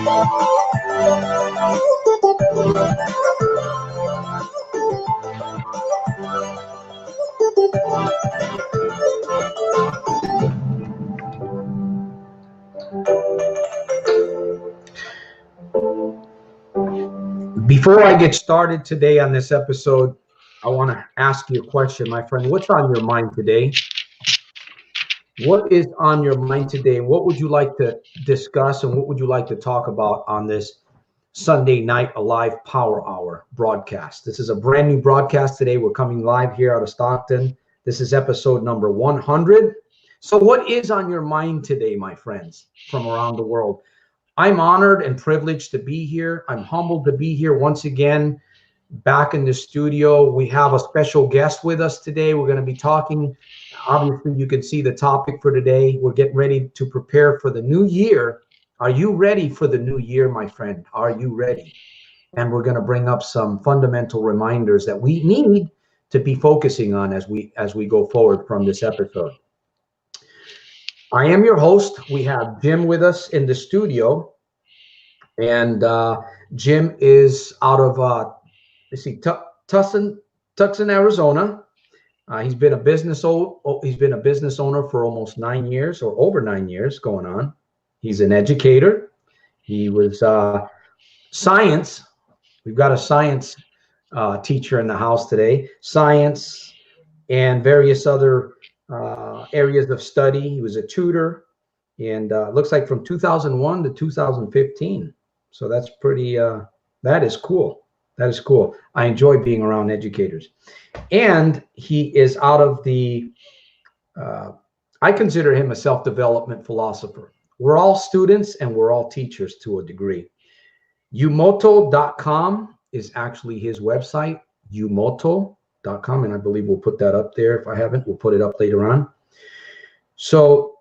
Before I get started today on this episode, I want to ask you a question, my friend. What's on your mind today? What is on your mind today? What would you like to discuss and what would you like to talk about on this Sunday Night Alive Power Hour broadcast? This is a brand new broadcast today. We're coming live here out of Stockton. This is episode number 100. So what is on your mind today, my friends, from around the world? I'm honored and privileged to be here. I'm humbled to be here once again, back in the studio. We have a special guest with us today. We're going to be talking. Obviously, you can see the topic for today. We're getting ready to prepare for the new year. Are you ready for the new year, my friend? Are you ready? And we're going to bring up some fundamental reminders that we need to be focusing on as we go forward from this episode. I am your host. We have Jim with us in the studio, and Jim is out of Tucson, Arizona. He's been a business owner for almost 9 years, or over 9 years going on. He's an educator. He was science. We've got a science teacher in the house today. Science and various other areas of study. He was a tutor, and looks like from 2001 to 2015. So that's pretty. That is cool. That is cool. I enjoy being around educators, and he is out of the. I consider him a self-development philosopher. We're all students and we're all teachers to a degree. Umoto.com is actually his website. Umoto.com, and I believe we'll put that up there. If I haven't, we'll put it up later on. So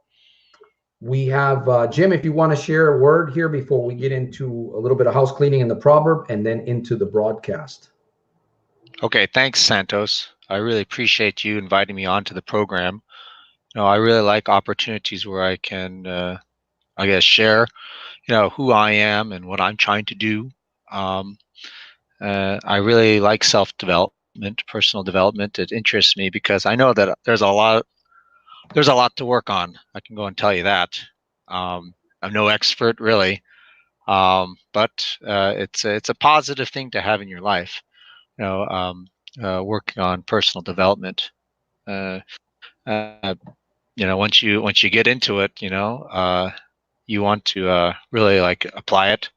we have Jim, if you want to share a word here before we get into a little bit of house cleaning and the proverb and then into the broadcast. Okay, thanks, Santos. I really appreciate you inviting me onto the program. I really like opportunities where I can, share, who I am and what I'm trying to do. I really like self-development, personal development. It interests me because I know that there's a lot to work on. I can go and tell you that. I'm no expert really, but it's a positive thing to have in your life. Working on personal development. Once you get into it, you want to really apply it,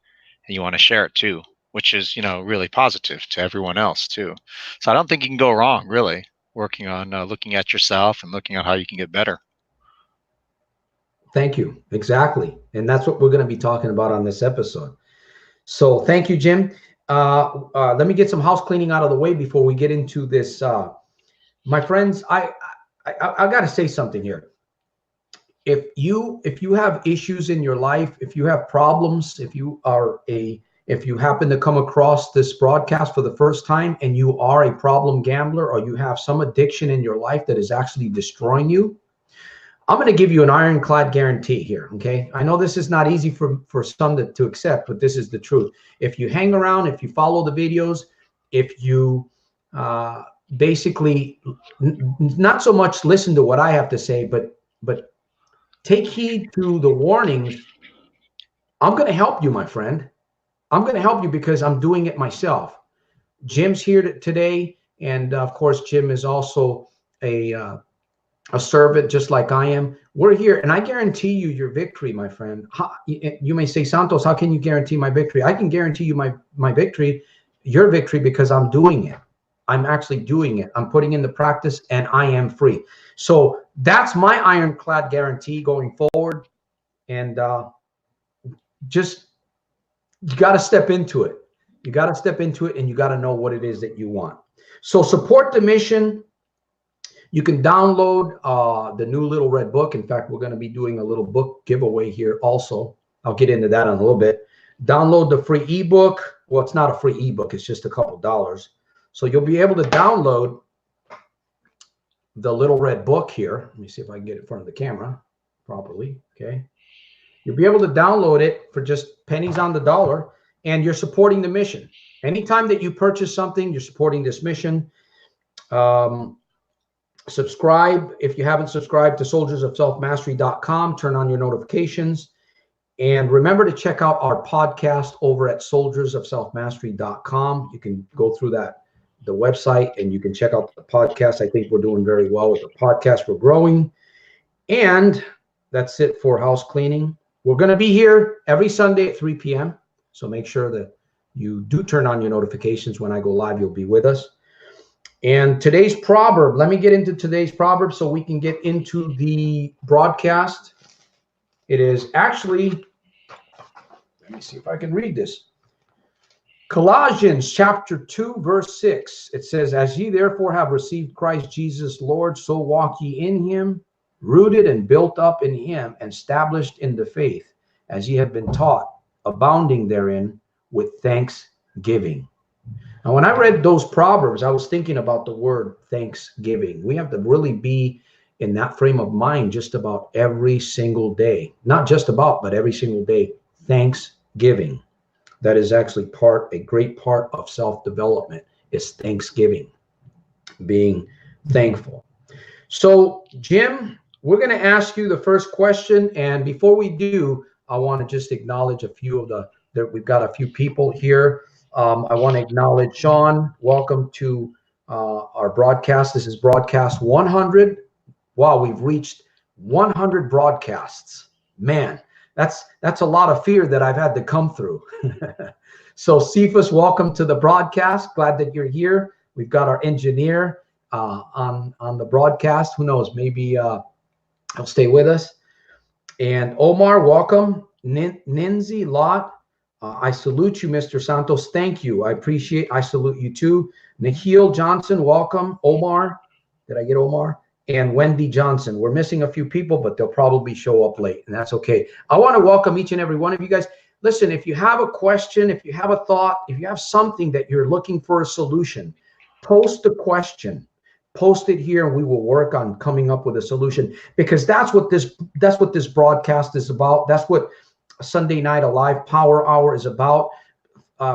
and you want to share it too, which is really positive to everyone else too. So I don't think you can go wrong really working on looking at yourself and looking at how you can get better. Thank you. Exactly. And that's what we're going to be talking about on this episode. So thank you, Jim. Let me get some house cleaning out of the way before we get into this. My friends, I got to say something here. If you have issues in your life, if you have problems, if you happen to come across this broadcast for the first time and you are a problem gambler or you have some addiction in your life that is actually destroying you, I'm going to give you an ironclad guarantee here, okay? I know this is not easy for some to accept, but this is the truth. If you hang around, if you follow the videos, if you basically not so much listen to what I have to say, but take heed to the warnings, I'm going to help you, my friend. I'm going to help you because I'm doing it myself. Jim's here today, and of course, Jim is also a servant just like I am. We're here, and I guarantee you your victory, my friend. You may say, Santos, how can you guarantee my victory? I can guarantee you my victory, your victory, because I'm doing it. I'm actually doing it. I'm putting in the practice, and I am free. So that's my ironclad guarantee going forward. And just, you got to step into it. You got to step into it, and you got to know what it is that you want. So support the mission. You can download the new little red book. In fact, we're going to be doing a little book giveaway here also. I'll get into that in a little bit. Download the free ebook. Well, it's not a free ebook. It's just a couple dollars. So you'll be able to download the little red book here. Let me see if I can get it in front of the camera properly. Okay. You'll be able to download it for just pennies on the dollar, and you're supporting the mission. Anytime that you purchase something, you're supporting this mission. Subscribe if you haven't subscribed to soldiersofselfmastery.com. Turn on your notifications. And remember to check out our podcast over at soldiersofselfmastery.com. You can go through the website, and you can check out the podcast. I think we're doing very well with the podcast. We're growing. And that's it for house cleaning. We're going to be here every Sunday at 3 p.m. So make sure that you do turn on your notifications. When I go live, you'll be with us. And today's proverb, let me get into today's proverb so we can get into the broadcast. It is actually, let me see if I can read this. Colossians chapter 2, verse 6. It says, as ye therefore have received Christ Jesus Lord, so walk ye in him, rooted and built up in him, and established in the faith, as ye have been taught, abounding therein with thanksgiving. Now, when I read those proverbs, I was thinking about the word thanksgiving. We have to really be in that frame of mind just about every single day. Not just about, but every single day. Thanksgiving. That is actually a great part of self-development is thanksgiving, being thankful. So, Jim, we're going to ask you the first question. And before we do, I want to just acknowledge a few of we've got a few people here. I want to acknowledge Shawn. Welcome to our broadcast. This is broadcast 100. Wow, we've reached 100 broadcasts. Man, that's a lot of fear that I've had to come through. So Cephas, welcome to the broadcast. Glad that you're here. We've got our engineer on the broadcast. Who knows? Maybe he'll stay with us. And Omar, welcome. Ninzi Lot. I salute you, Mr. Santos. Thank you. I salute you too. Nikhil Johnson, welcome. Omar, did I get Omar? And Wendy Johnson. We're missing a few people, but they'll probably show up late, and that's okay. I want to welcome each and every one of you guys. Listen, if you have a question, if you have a thought, if you have something that you're looking for a solution, post the question. Post it here, and we will work on coming up with a solution, because that's what this broadcast is about. That's what Sunday Night Alive Power Hour is about.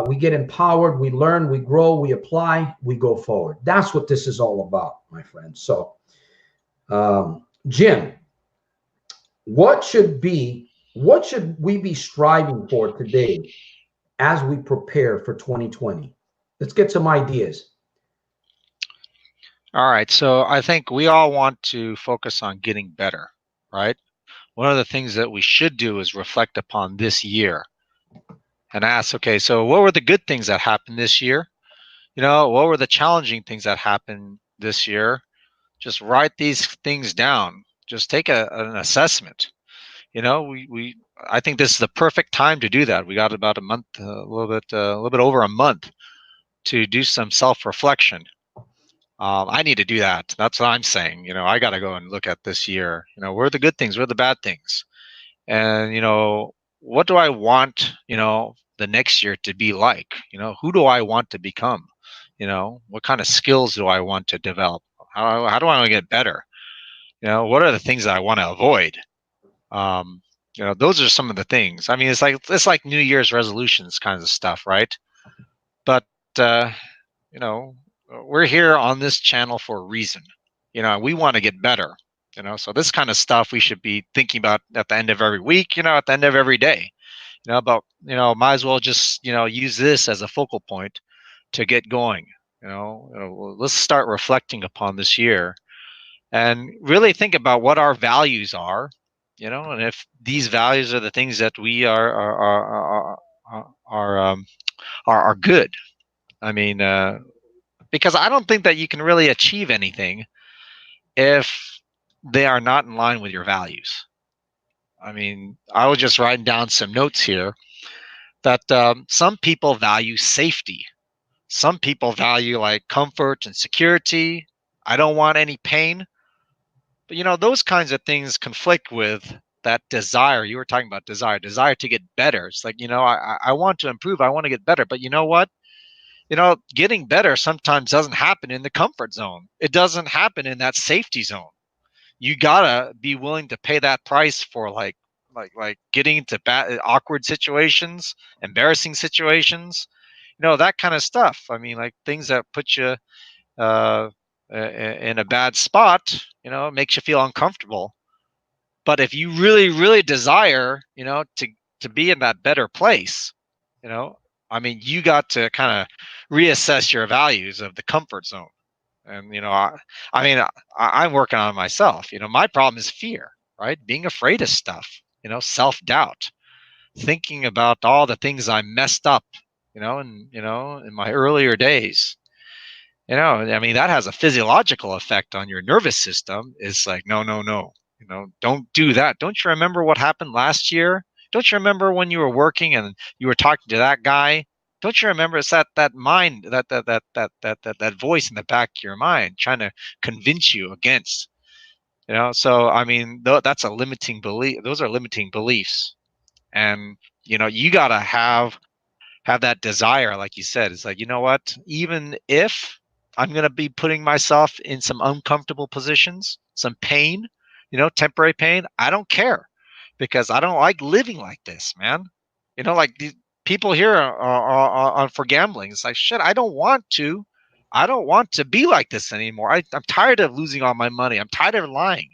We get empowered, we learn, we grow, we apply, we go forward. That's what this is all about, my friends. So, Jim, what should we be striving for today as we prepare for 2020? Let's get some ideas. All right. So I think we all want to focus on getting better, right? One of the things that we should do is reflect upon this year and ask, okay, so what were the good things that happened this year? What were the challenging things that happened this year? Just write these things down. Just take an assessment. I think this is the perfect time to do that. We got about a month, a little bit over a month to do some self-reflection. I need to do that. That's what I'm saying. I got to go and look at this year. Where are the good things? Where are the bad things? And, what do I want, the next year to be like? Who do I want to become? What kind of skills do I want to develop? How do I want to get better? What are the things that I want to avoid? Those are some of the things. I mean, it's like New Year's resolutions kinds of stuff, right? But, we're here on this channel for a reason. We want to get better. So this kind of stuff we should be thinking about at the end of every week, at the end of every day. But might as well just use this as a focal point to get going. Let's start reflecting upon this year and really think about what our values are. And if these values are the things that we are good. I mean, because I don't think that you can really achieve anything if they are not in line with your values. I mean, I was just writing down some notes here that some people value safety. Some people value like comfort and security. I don't want any pain. But those kinds of things conflict with that desire. You were talking about desire to get better. It's like, I want to improve. I want to get better. But you know what? Getting better sometimes doesn't happen in the comfort zone. It doesn't happen in that safety zone. You gotta be willing to pay that price for like like getting into bad, awkward situations, embarrassing situations, that kind of stuff. I mean, like things that put you uh, in a bad spot, it makes you feel uncomfortable. But if you really, really desire, to be in that better place, I mean, you got to kind of reassess your values of the comfort zone. And I mean, I'm working on myself. My problem is fear, right? Being afraid of stuff. Self-doubt, thinking about all the things I messed up. In my earlier days. I mean, that has a physiological effect on your nervous system. It's like, no, no, no. Don't do that. Don't you remember what happened last year? Don't you remember when you were working and you were talking to that guy? Don't you remember? It's that mind, that voice in the back of your mind trying to convince you against. So I mean, that's a limiting belief. Those are limiting beliefs, and you gotta have that desire, like you said. It's like, what? Even if I'm going to be putting myself in some uncomfortable positions, some pain, temporary pain, I don't care, because I don't like living like this, man. Like these people here are on for gambling. It's like, shit, I don't want to be like this anymore. I'm tired of losing all my money. I'm tired of lying.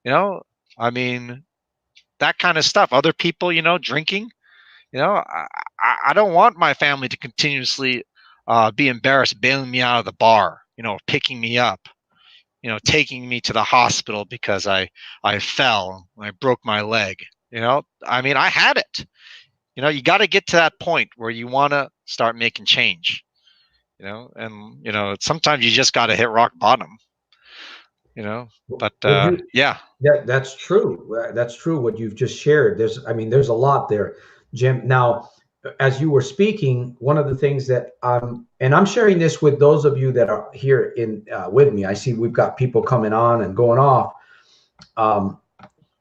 I mean, that kind of stuff. Other people, drinking. I don't want my family to continuously be embarrassed, bailing me out of the bar, picking me up, taking me to the hospital because I fell, I broke my leg. I mean, I had it. You got to get to that point where you want to start making change. And sometimes you just got to hit rock bottom. But yeah. That's true. That's true. What you've just shared. There's a lot there, Jim. Now, as you were speaking, one of the things that and I'm sharing this with those of you that are here with me. I see we've got people coming on and going off.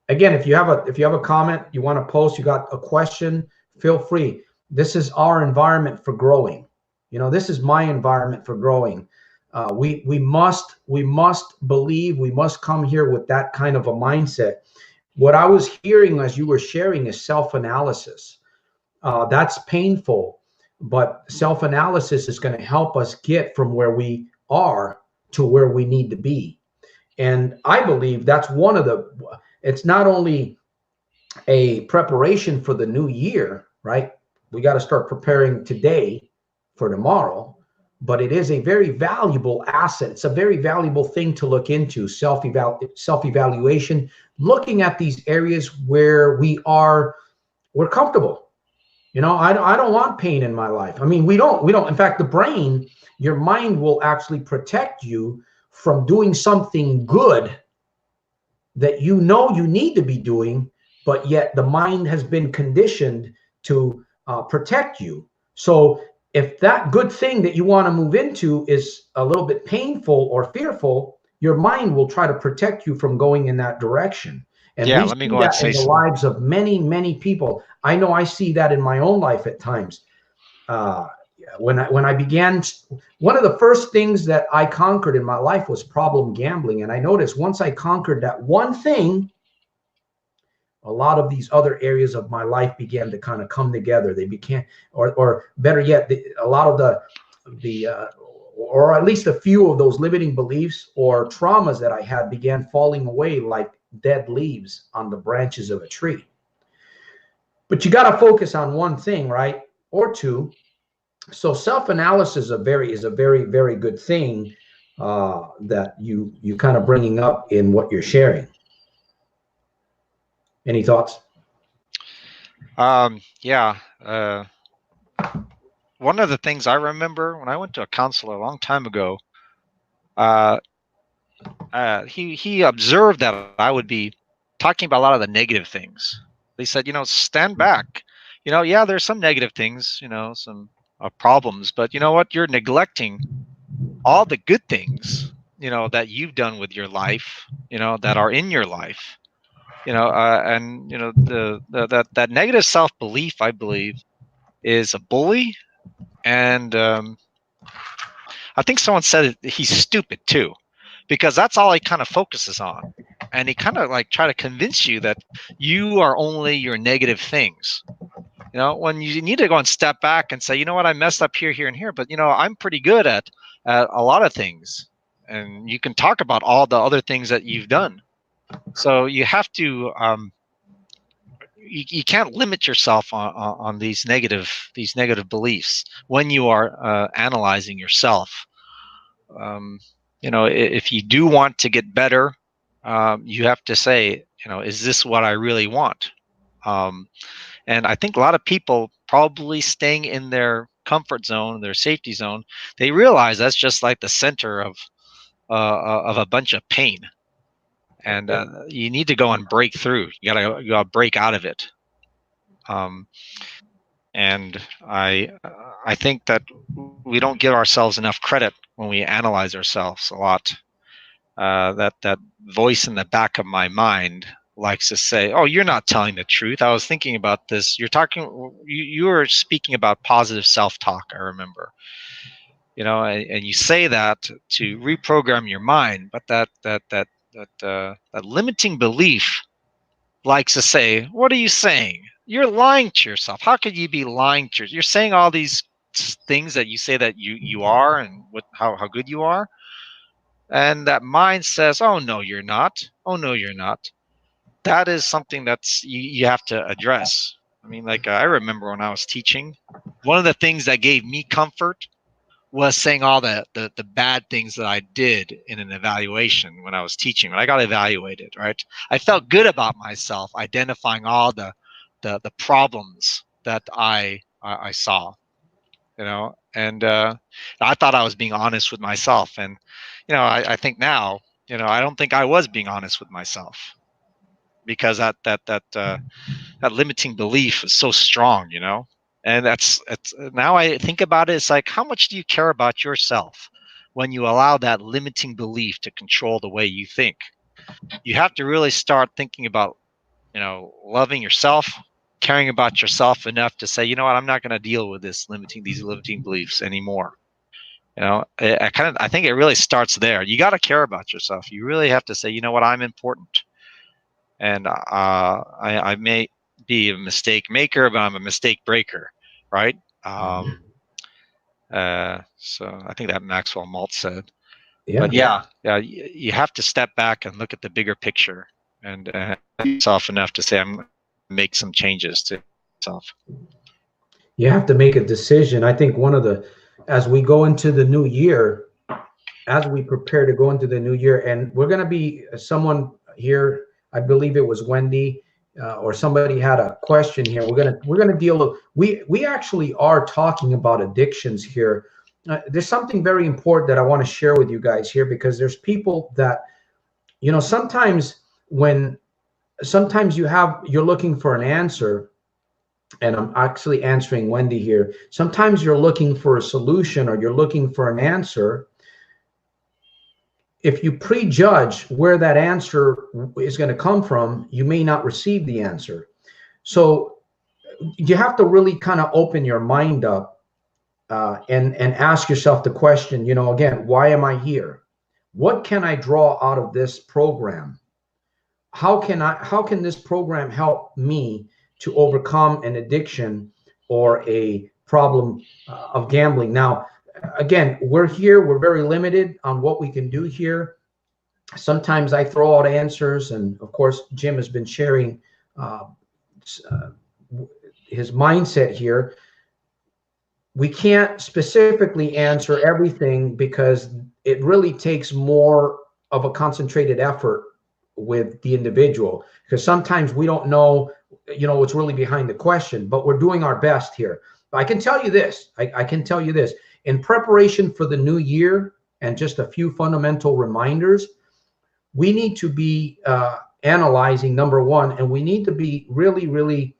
Again, if you have a comment, you want to post, you got a question, feel free. This is our environment for growing. This is my environment for growing. We must believe, we must come here with that kind of a mindset. What I was hearing as you were sharing is self-analysis. That's painful, but self-analysis is going to help us get from where we are to where we need to be. And I believe that's it's not only a preparation for the new year, right? We got to start preparing today for tomorrow, but it is a very valuable asset. It's a very valuable thing to look into, self-evaluation, looking at these areas where we're comfortable. I don't want pain in my life. I mean, we don't. In fact, your mind will actually protect you from doing something good that you need to be doing, but yet the mind has been conditioned to protect you. So if that good thing that you want to move into is a little bit painful or fearful, your mind will try to protect you from going in that direction. And yeah, we let me see go ahead and that say in the something. lives of many, many people. I know I see that in my own life at times. When I began, one of the first things that I conquered in my life was problem gambling. And I noticed once I conquered that one thing, a lot of these other areas of my life began to kind of come together. They became, or better yet, a lot of or at least a few of those limiting beliefs or traumas that I had began falling away like dead leaves on the branches of a tree. But you got to focus on one thing, right? Or two. So self-analysis is a very, very good thing that you kind of bringing up in what you're sharing. Any thoughts? Yeah. One of the things I remember when I went to a counselor a long time ago, he observed that I would be talking about a lot of the negative things. They said, stand back. Yeah, there's some negative things, some problems, but you know what? You're neglecting all the good things, that you've done with your life, that are in your life, and that negative self-belief, I believe, is a bully. And I think someone said he's stupid too, because that's all he kind of focuses on. and they kind of like try to convince you that you are only your negative things. You know, when you need to go and step back and say, you know what, I messed up here, here, and here, but you know, I'm pretty good at a lot of things, and you can talk about all the other things that you've done. So you have to, you can't limit yourself on these negative beliefs when you are analyzing yourself. You know, if you do want to get better, you have to say, you know, is this what I really want? And I think a lot of people probably staying in their comfort zone, their safety zone, they realize that's just like the center of a bunch of pain. And you need to go and break through. You gotta break out of it. And I think that we don't give ourselves enough credit when we analyze ourselves a lot. That voice in the back of my mind likes to say, "Oh, you're not telling the truth. I was thinking about this. You're talking. You were speaking about positive self-talk. I remember. You know, and you say that to reprogram your mind, but that limiting belief likes to say, "What are you saying? You're lying to yourself. How could you be lying to yourself? You're saying all these things that you say that you are, and how good you are." And that mind says, "Oh no, you're not. Oh no, you're not." That is something that's you have to address. I mean, like I remember when I was teaching, one of the things that gave me comfort was saying all the bad things that I did in an evaluation when I was teaching. When I got evaluated, right? I felt good about myself, identifying all the problems that I saw, you know, and I thought I was being honest with myself. And you know, I think now, you know, I don't think I was being honest with myself, because that limiting belief is so strong, you know. And it's now I think about it, it's like, how much do you care about yourself when you allow that limiting belief to control the way you think? You have to really start thinking about, you know, loving yourself, caring about yourself enough to say, you know what, I'm not going to deal with these limiting beliefs anymore. You know, I think it really starts there. You got to care about yourself. You really have to say, you know what, I'm important. And I may be a mistake maker, but I'm a mistake breaker, right? So I think that Maxwell Maltz said. Yeah. But yeah, you have to step back and look at the bigger picture, and yourself enough to say, I'm make some changes to yourself. You have to make a decision. I think as we go into the new year, as we prepare to go into the new year, and we're going to be someone here, I believe it was Wendy, or somebody had a question here. We're gonna deal with, we actually are talking about addictions here. There's something very important that I want to share with you guys here, because there's people that, you know, sometimes you're looking for an answer, and I'm actually answering Wendy here. Sometimes you're looking for a solution, or you're looking for an answer. If you prejudge where that answer is going to come from, you may not receive the answer. So you have to really kind of open your mind up and ask yourself the question, you know, again, why am I here? What can I draw out of this program? How can this program help me to overcome an addiction or a problem of gambling? Now, again, we're very limited on what we can do here. Sometimes I throw out answers, and of course, Jim has been sharing his mindset here. We can't specifically answer everything, because it really takes more of a concentrated effort with the individual, because sometimes we don't know, you know, what's really behind the question, but we're doing our best here. I can tell you this, I can tell you this, in preparation for the new year, and just a few fundamental reminders, we need to be analyzing, number one, and we need to be really,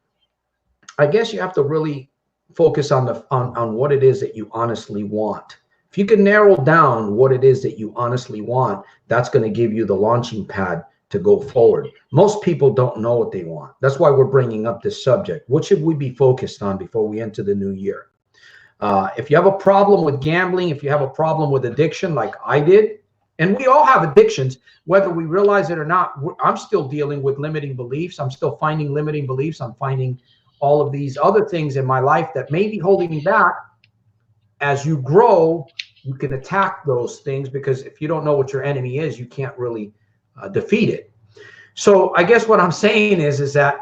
I guess you have to really focus on what it is that you honestly want. If you can narrow down what it is that you honestly want, that's going to give you the launching pad to go forward. Most people don't know what they want. That's why we're bringing up this subject. What should we be focused on before we enter the new year? If you have a problem with gambling, if you have a problem with addiction like I did, And we all have addictions, whether we realize it or not. I'm still dealing with limiting beliefs. I'm still finding limiting beliefs. I'm finding all of these other things in my life that may be holding me back. As you grow, you can attack those things, because if you don't know what your enemy is, you can't really defeat it. So I guess what I'm saying is that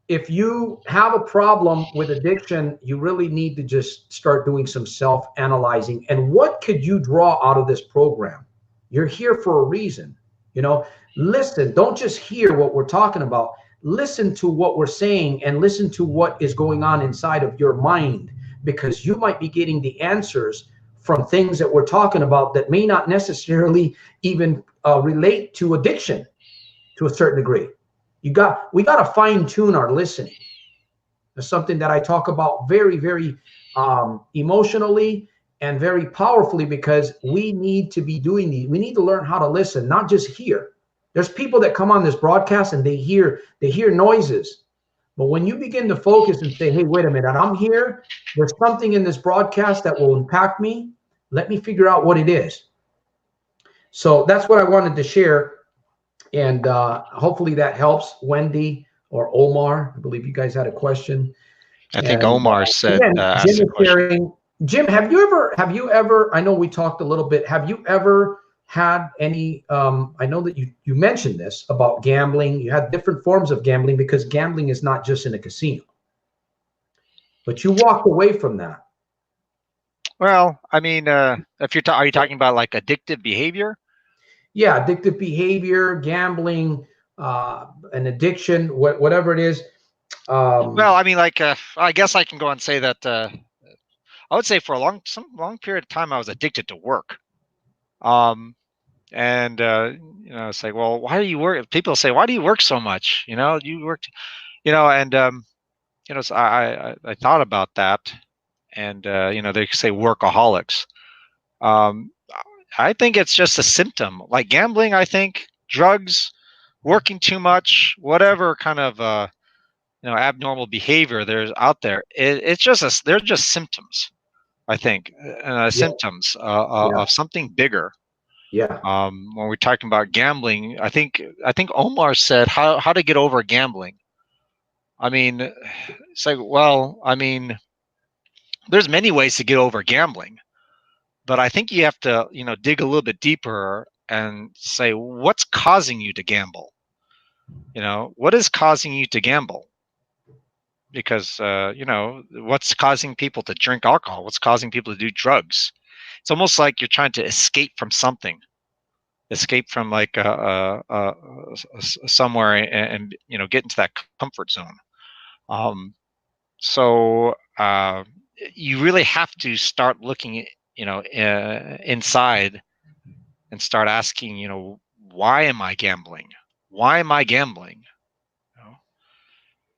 if you have a problem with addiction, you really need to just start doing some self-analyzing. And what could you draw out of this program? You're here for a reason. You know, listen, don't just hear what we're talking about. Listen to what we're saying, and listen to what is going on inside of your mind, because you might be getting the answers from things that we're talking about that may not necessarily even relate to addiction to a certain degree. We got to fine tune our listening. That's something that I talk about very, very emotionally and very powerfully, because we need to be doing these. We need to learn how to listen, not just hear. There's people that come on this broadcast and they hear noises. But when you begin to focus and say, hey, wait a minute, I'm here. There's something in this broadcast that will impact me. Let me figure out what it is. So that's what I wanted to share. And hopefully that helps. Wendy or Omar, I believe you guys had a question. I think Omar said, Jim is sharing. Jim, have you ever, I know we talked a little bit, have you ever had any, I know that you mentioned this about gambling. You had different forms of gambling, because gambling is not just in a casino. But you walked away from that. Well, I mean, if you're are you talking about like addictive behavior? Yeah, addictive behavior, gambling, an addiction, whatever it is. Well, I mean, like, I guess I can go and say that I would say for some long period of time I was addicted to work. And you know, it's like, well, why do you work? People say, why do you work so much? You know, you worked, you know, and you know, so I thought about that, and you know, they say workaholics. I think it's just a symptom, like gambling. I think drugs, working too much, whatever kind of you know, abnormal behavior there's out there. It's just they're just symptoms. I think symptoms of something bigger. Yeah. When we're talking about gambling, I think Omar said how to get over gambling. I mean, it's like, well, I mean, there's many ways to get over gambling, but I think you have to, you know, dig a little bit deeper and say, what's causing you to gamble? You know, what is causing you to gamble? Because you know, what's causing people to drink alcohol? What's causing people to do drugs? It's almost like you're trying to escape from something. Escape from like somewhere, and you know, get into that comfort zone. So you really have to start looking, you know, inside, and start asking, you know, why am I gambling? Why am I gambling?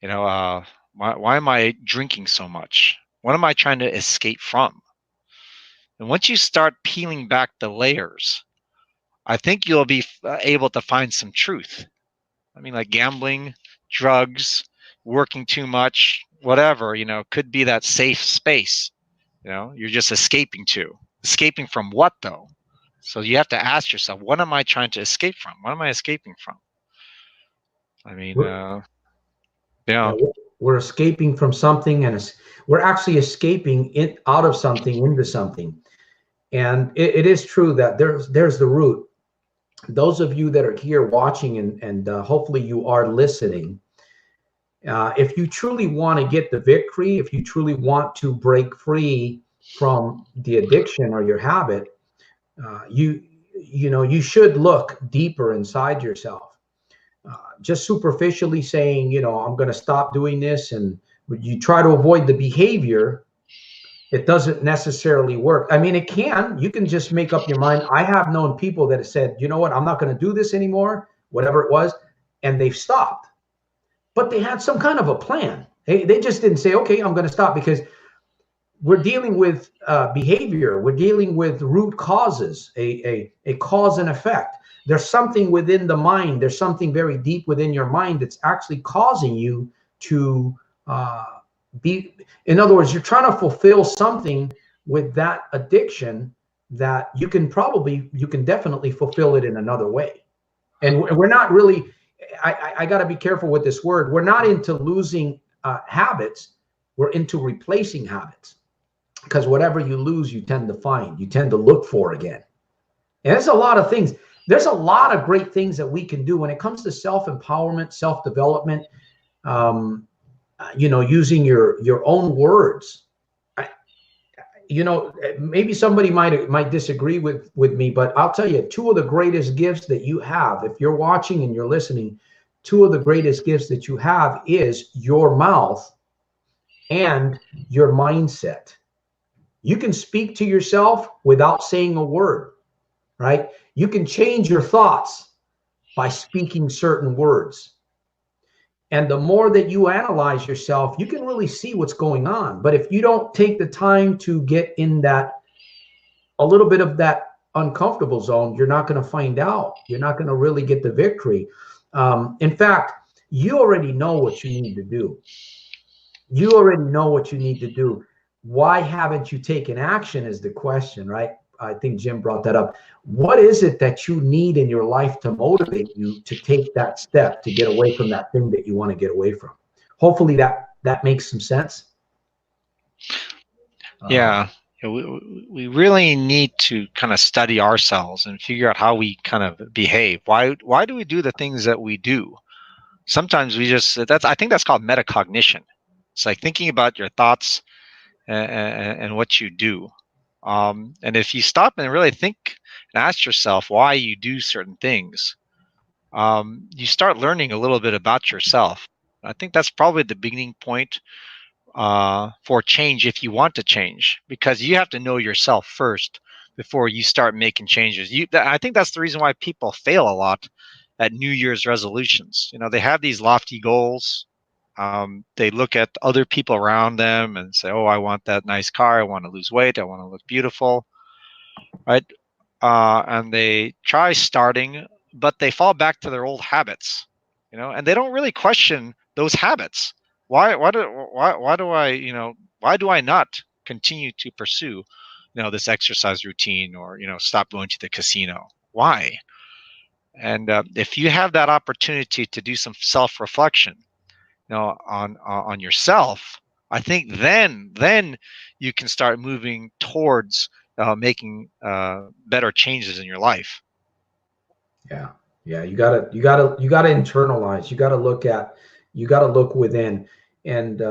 You know, why am I drinking so much? What am I trying to escape from? And once you start peeling back the layers, I think you'll be able to find some truth. I mean, like gambling, drugs, working too much, whatever, you know, could be that safe space. You know, you're just escaping to. Escaping from what, though? So you have to ask yourself, what am I trying to escape from? What am I escaping from? I mean, yeah. We're escaping from something, and we're actually escaping out of something into something. And it is true that there's the root. Those of you that are here watching, and hopefully you are listening, if you truly want to get the victory, if you truly want to break free from the addiction or your habit, you know, you should look deeper inside yourself. Just superficially saying, you know, I'm going to stop doing this, and you try to avoid the behavior, it doesn't necessarily work. I mean, it can. You can just make up your mind. I have known people that have said, you know what, I'm not going to do this anymore, whatever it was, and they've stopped. But they had some kind of a plan. They just didn't say, okay, I'm going to stop, because we're dealing with behavior. We're dealing with root causes, a cause and effect. There's something within the mind. There's something very deep within your mind that's actually causing you to be, in other words, you're trying to fulfill something with that addiction that you can definitely fulfill it in another way. And we're not really, I got to be careful with this word. We're not into losing habits. We're into replacing habits, because whatever you lose, you tend to find, you tend to look for again. And there's a lot of things. There's a lot of great things that we can do when it comes to self-empowerment, self-development, using your own words. Maybe somebody might disagree with me, but I'll tell you, two of the greatest gifts that you have, if you're watching and you're listening, two of the greatest gifts that you have is your mouth and your mindset. You can speak to yourself without saying a word, right? You can change your thoughts by speaking certain words. And the more that you analyze yourself, you can really see what's going on. But if you don't take the time to get in a little bit of that uncomfortable zone, you're not going to find out. You're not going to really get the victory. In fact, you already know what you need to do. You already know what you need to do. Why haven't you taken action is the question, right? I think Jim brought that up. What is it that you need in your life to motivate you to take that step to get away from that thing that you want to get away from? Hopefully that makes some sense. Yeah. We really need to kind of study ourselves and figure out how we kind of behave. Why do we do the things that we do? Sometimes I think that's called metacognition. It's like thinking about your thoughts and what you do. And if you stop and really think and ask yourself why you do certain things, you start learning a little bit about yourself. I think that's probably the beginning point for change, if you want to change, because you have to know yourself first before you start making changes. I think that's the reason why people fail a lot at New Year's resolutions. They have these lofty goals. They look at other people around them and say, oh, I want that nice car. I want to lose weight. I want to look beautiful. Right. And they try starting, but they fall back to their old habits, and they don't really question those habits. Why do I not continue to pursue, this exercise routine, or, stop going to the casino? Why? And if you have that opportunity to do some self-reflection, on yourself, I think then you can start moving towards making better changes in your life. Yeah. You gotta internalize. You gotta look within. And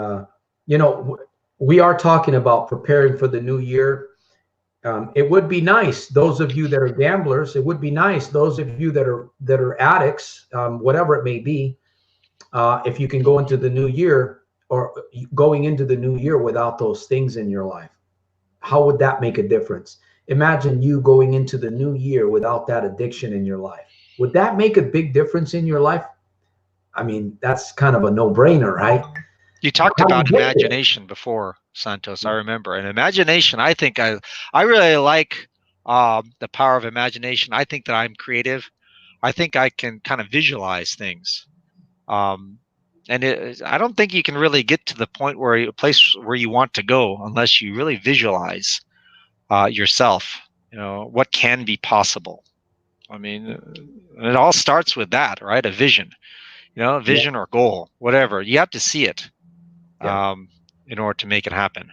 we are talking about preparing for the new year. It would be nice, those of you that are gamblers, it would be nice, those of you that are addicts, whatever it may be, if you can go into the new year, or going into the new year without those things in your life. How would that make a difference? Imagine you going into the new year without that addiction in your life. Would that make a big difference in your life? I mean, that's kind of a no-brainer, right? You talked about imagination before, Santos. I remember. And imagination, I think I really like the power of imagination. I think that I'm creative. I think I can kind of visualize things. And I don't think you can really get to the point a place where you want to go unless you really visualize yourself, what can be possible. I mean, it all starts with that, right? A vision, vision or goal, whatever. You have to see it in order to make it happen.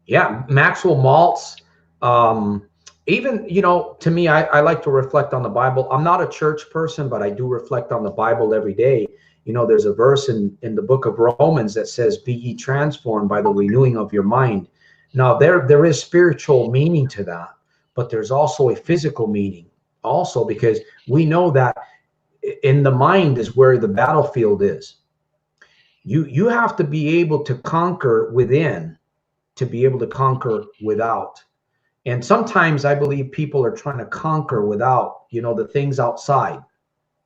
Yeah, Maxwell Maltz. Even, to me, I like to reflect on the Bible. I'm not a church person, but I do reflect on the Bible every day. There's a verse in the book of Romans that says, be ye transformed by the renewing of your mind. Now, there is spiritual meaning to that, but there's also a physical meaning also, because we know that in the mind is where the battlefield is. You have to be able to conquer within to be able to conquer without. And sometimes I believe people are trying to conquer without, the things outside,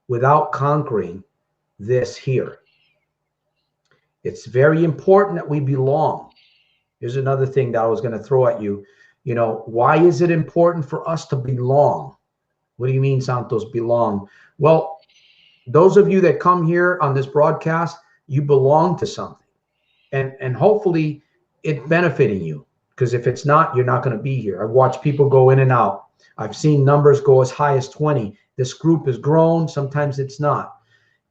without conquering this here. It's very important that we belong. Here's another thing that I was going to throw at you. Why is it important for us to belong? What do you mean, Santos, belong? Well, those of you that come here on this broadcast, you belong to something. And hopefully it's benefiting you. Because if it's not, you're not going to be here. I've watched people go in and out. I've seen numbers go as high as 20. This group has grown. Sometimes it's not.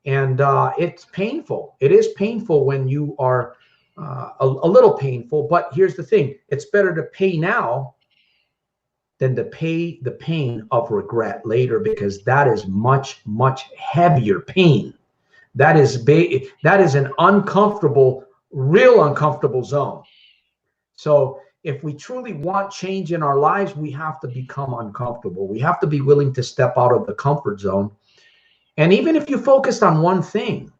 And it's painful. It is painful when you are a little painful. But here's the thing. It's better to pay now than to pay the pain of regret later, because that is much, much heavier pain. That is an uncomfortable, real uncomfortable zone. So if we truly want change in our lives, we have to become uncomfortable. We have to be willing to step out of the comfort zone. And even if you focused on one thing,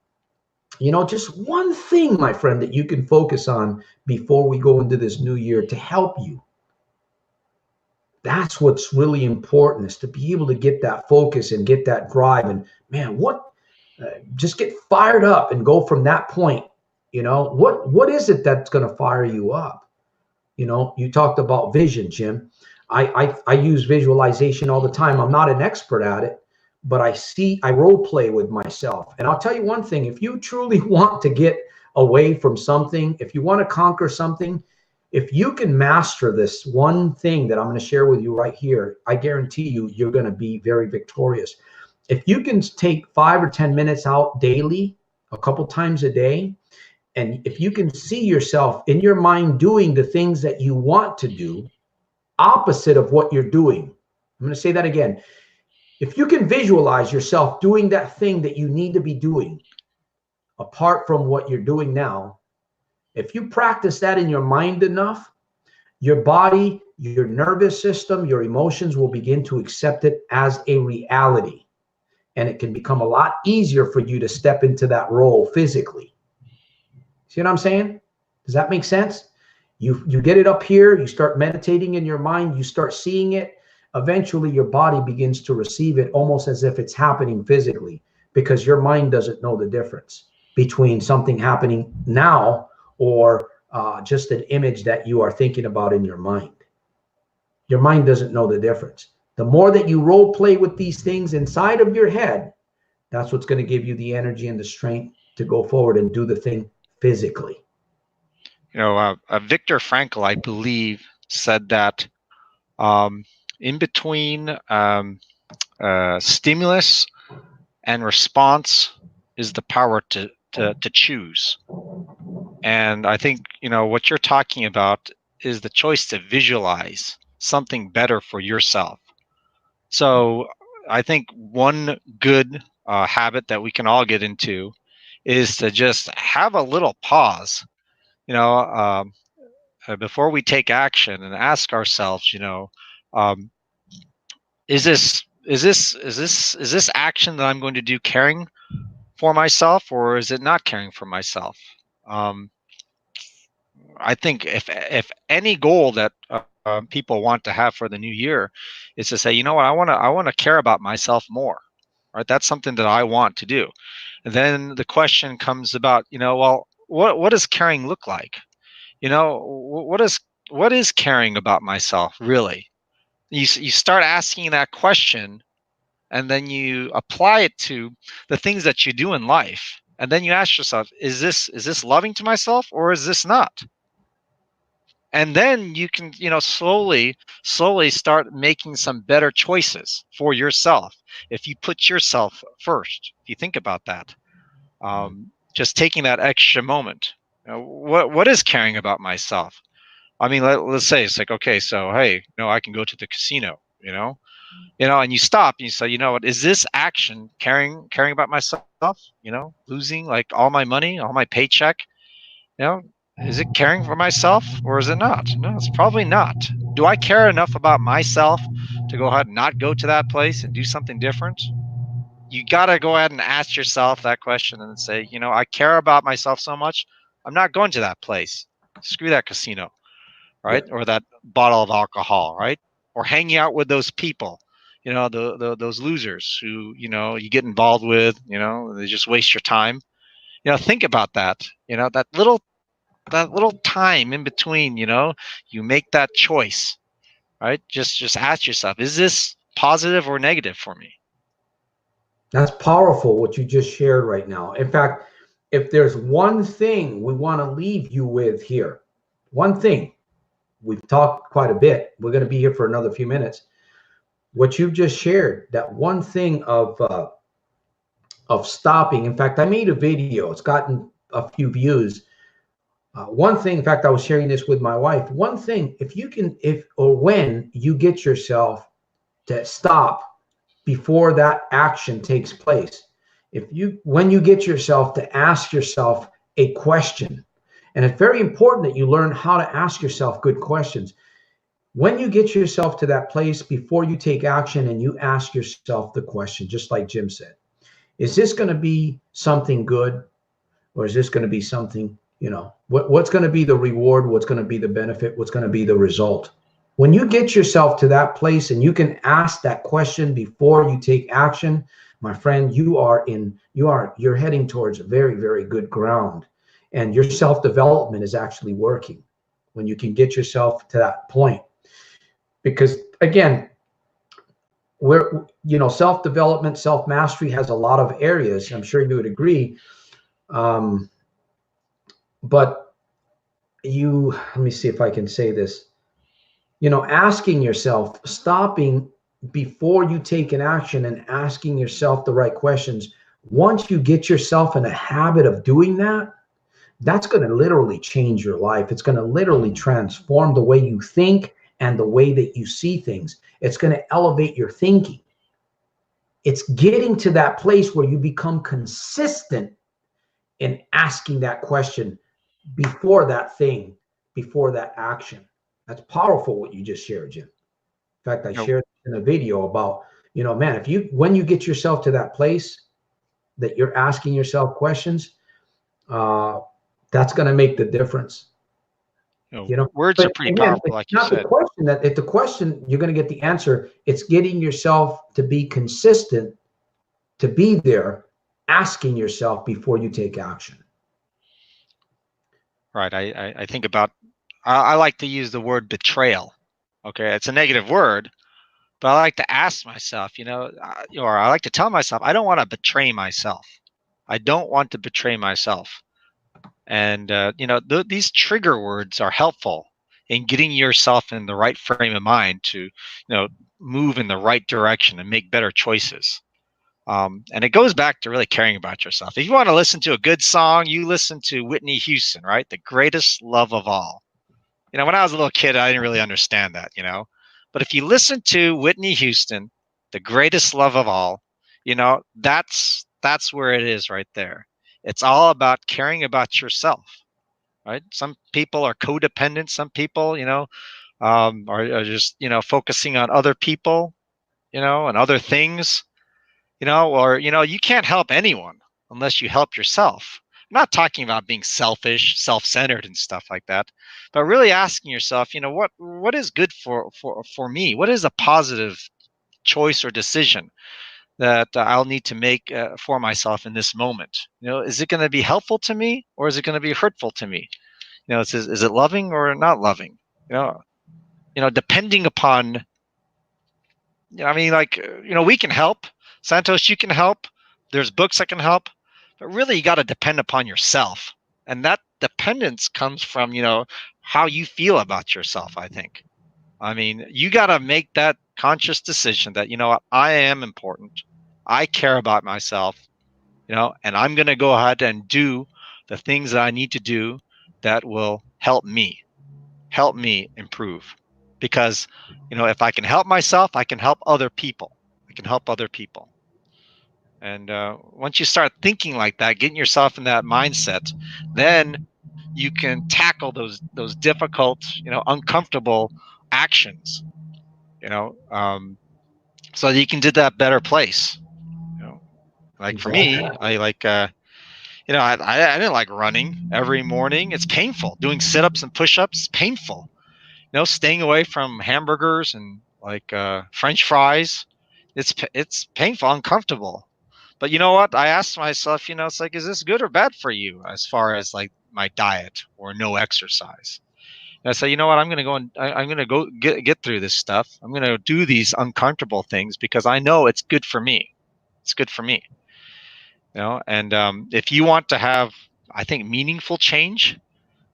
just one thing, my friend, that you can focus on before we go into this new year to help you. That's what's really important, is to be able to get that focus and get that drive. And man, just get fired up and go from that point. What is it that's going to fire you up? You talked about vision, Jim. I use visualization all the time. I'm not an expert at it, but I role play with myself. And I'll tell you one thing, if you truly want to get away from something, if you want to conquer something, if you can master this one thing that I'm going to share with you right here, I guarantee you're going to be very victorious. If you can take 5 or 10 minutes out daily, a couple times a day, and if you can see yourself in your mind doing the things that you want to do, opposite of what you're doing. I'm going to say that again. If you can visualize yourself doing that thing that you need to be doing, apart from what you're doing now, if you practice that in your mind enough, your body, your nervous system, your emotions will begin to accept it as a reality. And it can become a lot easier for you to step into that role physically. See what I'm saying? Does that make sense? You get it up here, you start meditating in your mind, you start seeing it. Eventually, your body begins to receive it almost as if it's happening physically, because your mind doesn't know the difference between something happening now or just an image that you are thinking about in your mind. Your mind doesn't know the difference. The more that you role play with these things inside of your head, that's what's going to give you the energy and the strength to go forward and do the thing physically. Viktor Frankl, I believe, said that in between stimulus and response is the power to choose. And I think, what you're talking about is the choice to visualize something better for yourself. So I think one good habit that we can all get into is to just have a little pause, before we take action, and ask ourselves, is this action that I'm going to do caring for myself, or is it not caring for myself? I think if any goal that people want to have for the new year is to say, I want to care about myself more, right? That's something that I want to do. And then the question comes about, well, what does caring look like? What is caring about myself really? You start asking that question, and then you apply it to the things that you do in life, and then you ask yourself, is this loving to myself, or is this not? And then you can, slowly start making some better choices for yourself. If you put yourself first, if you think about that, just taking that extra moment. What is caring about myself? I mean, let's say it's like, okay, so, hey, I can go to the casino, and you stop and you say, what, is this action caring about myself, losing like all my money, all my paycheck, is it caring for myself, or is it not? No, it's probably not. Do I care enough about myself to go ahead and not go to that place and do something different? You got to go ahead and ask yourself that question and say, I care about myself so much, I'm not going to that place. Screw that casino, right? Or that bottle of alcohol, right? Or hanging out with those people, those losers who, you get involved with, they just waste your time. Think about that, that little time in between, you make that choice, right? Just ask yourself, is this positive or negative for me? That's powerful, what you just shared right now. In fact, if there's one thing we want to leave you with here, one thing, we've talked quite a bit. We're going to be here for another few minutes. What you've just shared, that one thing of stopping. In fact, I made a video. It's gotten a few views. One thing, in fact, I was sharing this with my wife. One thing, if you can, if or when you get yourself to stop before that action takes place, when you get yourself to ask yourself a question, and it's very important that you learn how to ask yourself good questions. When you get yourself to that place before you take action and you ask yourself the question, just like Jim said, is this going to be something good, or is this going to be something, what's going to be the reward? What's going to be the benefit? What's going to be the result? When you get yourself to that place and you can ask that question before you take action, my friend, you're heading towards very, very good ground, and your self-development is actually working when you can get yourself to that point. Because again, self-development, self-mastery has a lot of areas. I'm sure you would agree. But let me see if I can say this, asking yourself, stopping before you take an action and asking yourself the right questions. Once you get yourself in a habit of doing that, that's going to literally change your life. It's going to literally transform the way you think and the way that you see things. It's going to elevate your thinking. It's getting to that place where you become consistent in asking that question before that thing, before that action. That's powerful what you just shared, Jim. In fact, I shared in a video about, man, when you get yourself to that place that you're asking yourself questions, that's going to make the difference. Words are pretty powerful, like you said. If the question, you're going to get the answer. It's getting yourself to be consistent, to be there, asking yourself before you take action. Right. I think about, I like to use the word betrayal. Okay. It's a negative word, but I like to ask myself, or I like to tell myself, I don't want to betray myself. I don't want to betray myself. And, these trigger words are helpful in getting yourself in the right frame of mind to, move in the right direction and make better choices. And it goes back to really caring about yourself. If you want to listen to a good song, you listen to Whitney Houston, right? The greatest love of all. When I was a little kid, I didn't really understand that, But if you listen to Whitney Houston, the greatest love of all, that's where it is right there. It's all about caring about yourself, right? Some people are codependent. Some people, are just, focusing on other people, and other things. Or, you can't help anyone unless you help yourself. I'm not talking about being selfish, self-centered and stuff like that, but really asking yourself, what is good for me? What is a positive choice or decision that I'll need to make for myself in this moment? Is it going to be helpful to me, or is it going to be hurtful to me? Is it loving or not loving? Depending upon, we can help. Santos, you can help. There's books that can help, but really you got to depend upon yourself. And that dependence comes from, how you feel about yourself, I think. You got to make that conscious decision that, I am important. I care about myself, and I'm going to go ahead and do the things that I need to do that will help me improve. Because, if I can help myself, I can help other people. And once you start thinking like that, getting yourself in that mindset, then you can tackle those difficult, uncomfortable actions, so that you can do that better place. Like for me, I like, I didn't like running every morning. It's painful. Doing sit-ups and push-ups, painful. Staying away from hamburgers and like French fries, it's painful, uncomfortable. But you know what? I asked myself, it's like, is this good or bad for you as far as like my diet or no exercise? And I said, you know what? I'm going to go get through this stuff. I'm going to do these uncomfortable things because I know it's good for me. It's good for me. And if you want to have, I think, meaningful change,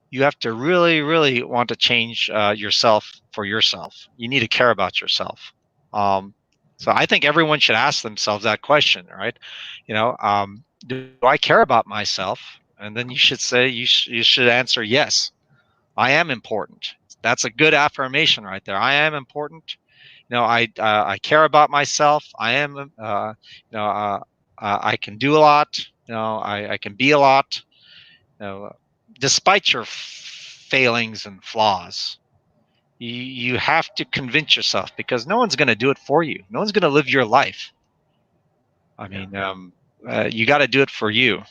you have to really, really want to change yourself for yourself. You need to care about yourself. So I think everyone should ask themselves that question, right? Do I care about myself? And then you should say, you should answer yes. I am important. That's a good affirmation right there. I am important. I care about myself. I am. I can do a lot. I can be a lot. Despite your failings and flaws, you have to convince yourself, because no one's going to do it for you. No one's going to live your life. I mean, you got to do it for you.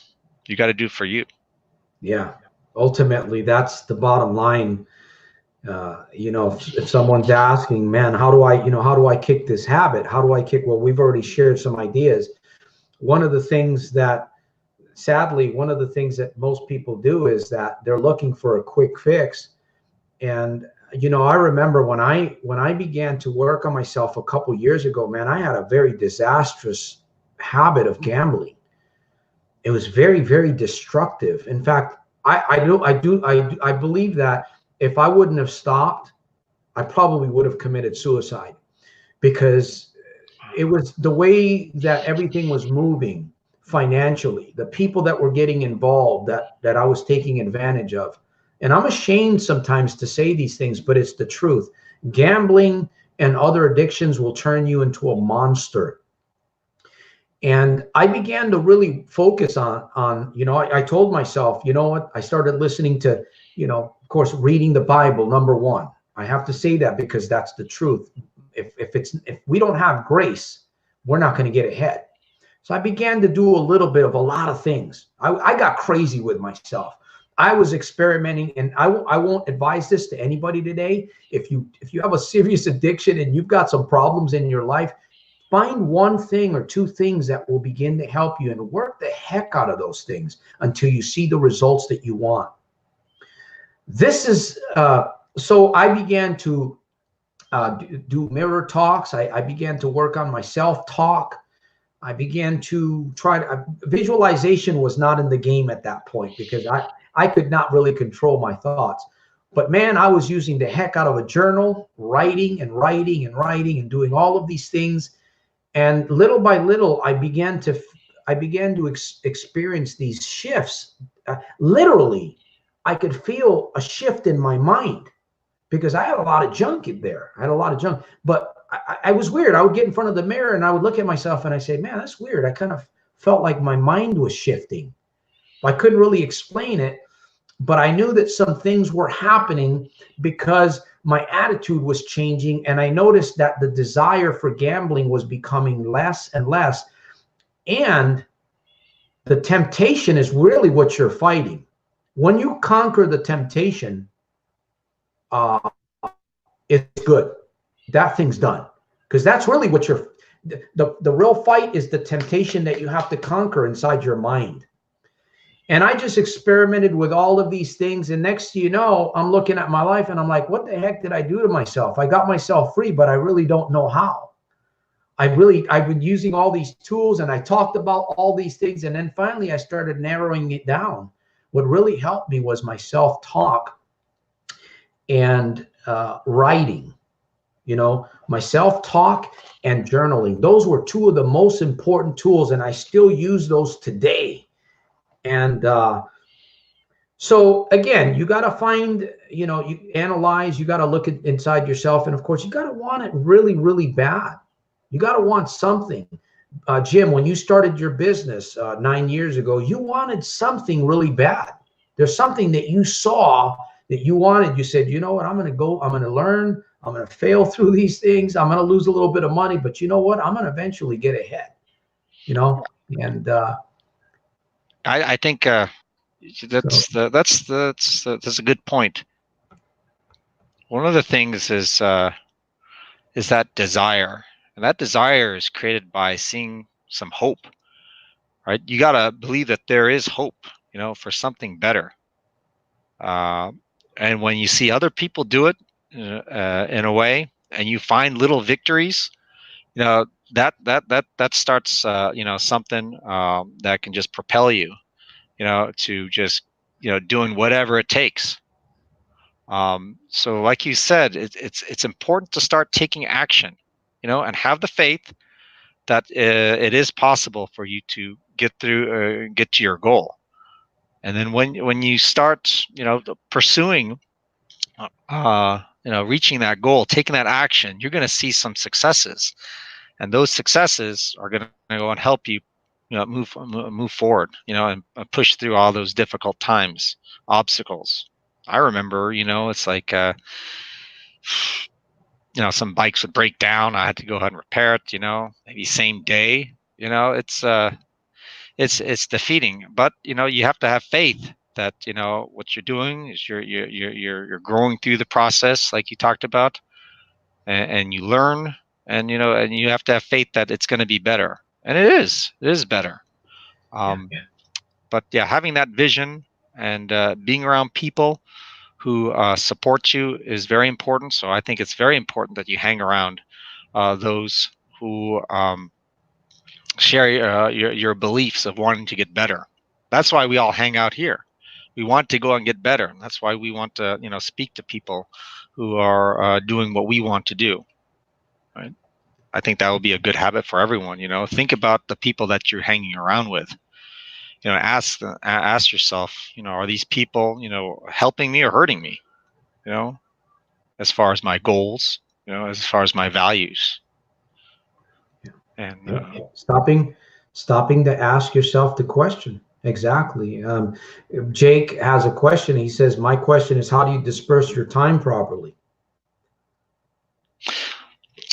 You got to do it for you. Yeah. Ultimately, that's the bottom line. If someone's asking, man, how do I kick this habit? How do I kick? Well, we've already shared some ideas. Sadly, one of the things that most people do is that they're looking for a quick fix. And, I remember when I began to work on myself a couple years ago, man, I had a very disastrous habit of gambling. It was very, very destructive. In fact, I believe that if I wouldn't have stopped, I probably would have committed suicide, because it was the way that everything was moving financially, the people that were getting involved that I was taking advantage of. And I'm ashamed sometimes to say these things, but it's the truth. Gambling and other addictions will turn you into a monster. And I began to really focus on I told myself, you know what? I started listening to, of course, reading the Bible, number one. I have to say that because that's the truth. If we don't have grace, we're not going to get ahead. So I began to do a little bit of a lot of things. I got crazy with myself. I was experimenting, and I won't advise this to anybody today. If you have a serious addiction and you've got some problems in your life, find one thing or two things that will begin to help you, and work the heck out of those things until you see the results that you want. This is, so I began to do mirror talks. I began to work on my self-talk. I began to visualization was not in the game at that point, because I could not really control my thoughts. But man, I was using the heck out of a journal, writing and writing and writing and doing all of these things. And little by little, I began to experience these shifts. Literally, I could feel a shift in my mind, because I had a lot of junk in there. I had a lot of junk, but I was weird. I would get in front of the mirror and I would look at myself and I say, man, that's weird. I kind of felt like my mind was shifting. I couldn't really explain it, but I knew that some things were happening because my attitude was changing. And I noticed that the desire for gambling was becoming less and less. And the temptation is really what you're fighting. When you conquer the temptation, it's good. That thing's done. Because that's really what the real fight is, the temptation that you have to conquer inside your mind. And I just experimented with all of these things. And next thing you know, I'm looking at my life and I'm like, what the heck did I do to myself? I got myself free, but I really don't know how. I've been using all these tools, and I talked about all these things. And then finally I started narrowing it down. What really helped me was my self-talk and writing. My self-talk and journaling. Those were two of the most important tools, and I still use those today. And so again, you got to find, you analyze, you got to look at inside yourself. And of course, you got to want it really, really bad. You got to want something. Jim, when you started your business 9 years ago, you wanted something really bad. There's something that you saw that you wanted. You said, you know what, I'm going to learn. I'm going to fail through these things. I'm going to lose a little bit of money, but you know what? I'm going to eventually get ahead, and I think that's a good point. One of the things is that desire, and that desire is created by seeing some hope, right? You got to believe that there is hope, for something better. And when you see other people do it in a way, and you find little victories, that starts something that can just propel you, to just doing whatever it takes. So like you said, it's important to start taking action, and have the faith that it is possible for you to get to your goal. And then when you start, pursuing, reaching that goal, taking that action, you're going to see some successes, and those successes are going to go and help you, move forward, and push through all those difficult times, obstacles. I remember, it's like, some bikes would break down. I had to go ahead and repair it, maybe same day. It's defeating, but you have to have faith that what you're doing is you're growing through the process, like you talked about, and you learn, and and you have to have faith that it's going to be better, and it is better. But yeah, having that vision and being around people who support you is very important. So I think it's very important that you hang around those who share your beliefs of wanting to get better. That's why we all hang out here. We want to go and get better. That's why we want to speak to people who are doing what we want to do. Right? I think that would be a good habit for everyone. Think about the people that you're hanging around with. Ask yourself, are these people helping me or hurting me? As far as my goals, as far as my values. And stopping to ask yourself the question. Exactly. Jake has a question. He says, my question is, how do you disperse your time properly?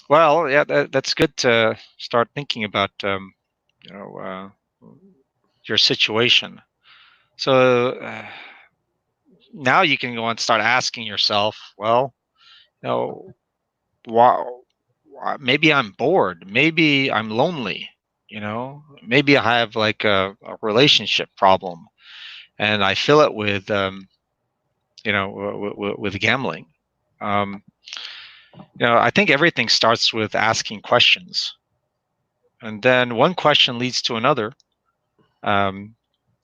Well, yeah, that's good to start thinking about, your situation. So now you can go and start asking yourself, well, why, maybe I'm bored, maybe I'm lonely, maybe I have like a relationship problem, and I fill it with with gambling. I think everything starts with asking questions, and then one question leads to another.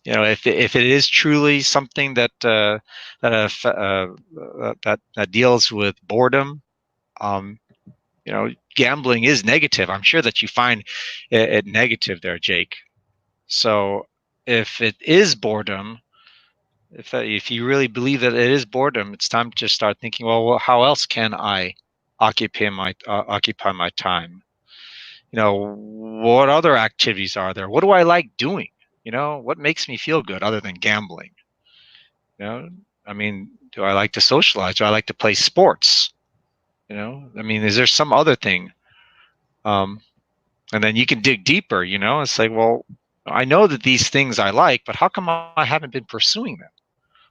If it is truly something that deals with boredom, gambling is negative. I'm sure that you find it negative there, Jake. So if it is boredom, if you really believe that it is boredom, it's time to just start thinking, well, how else can I occupy my time? What other activities are there? What do I like doing? What makes me feel good other than gambling? I mean, do I like to socialize? Do I like to play sports? Is there some other thing? And then you can dig deeper, it's like, well, I know that these things I like, but how come I haven't been pursuing them?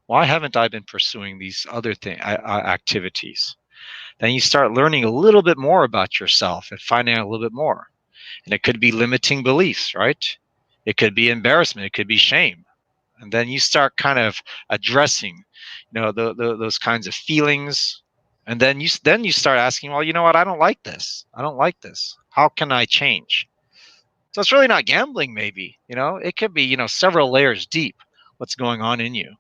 Why haven't I been pursuing these other activities? Then you start learning a little bit more about yourself and finding out a little bit more. And it could be limiting beliefs, right? It could be embarrassment. It could be shame. And then you start kind of addressing, those kinds of feelings. And then you start asking, well, you know what? I don't like this. I don't like this. How can I change? So it's really not gambling, maybe. It could be, several layers deep what's going on in you.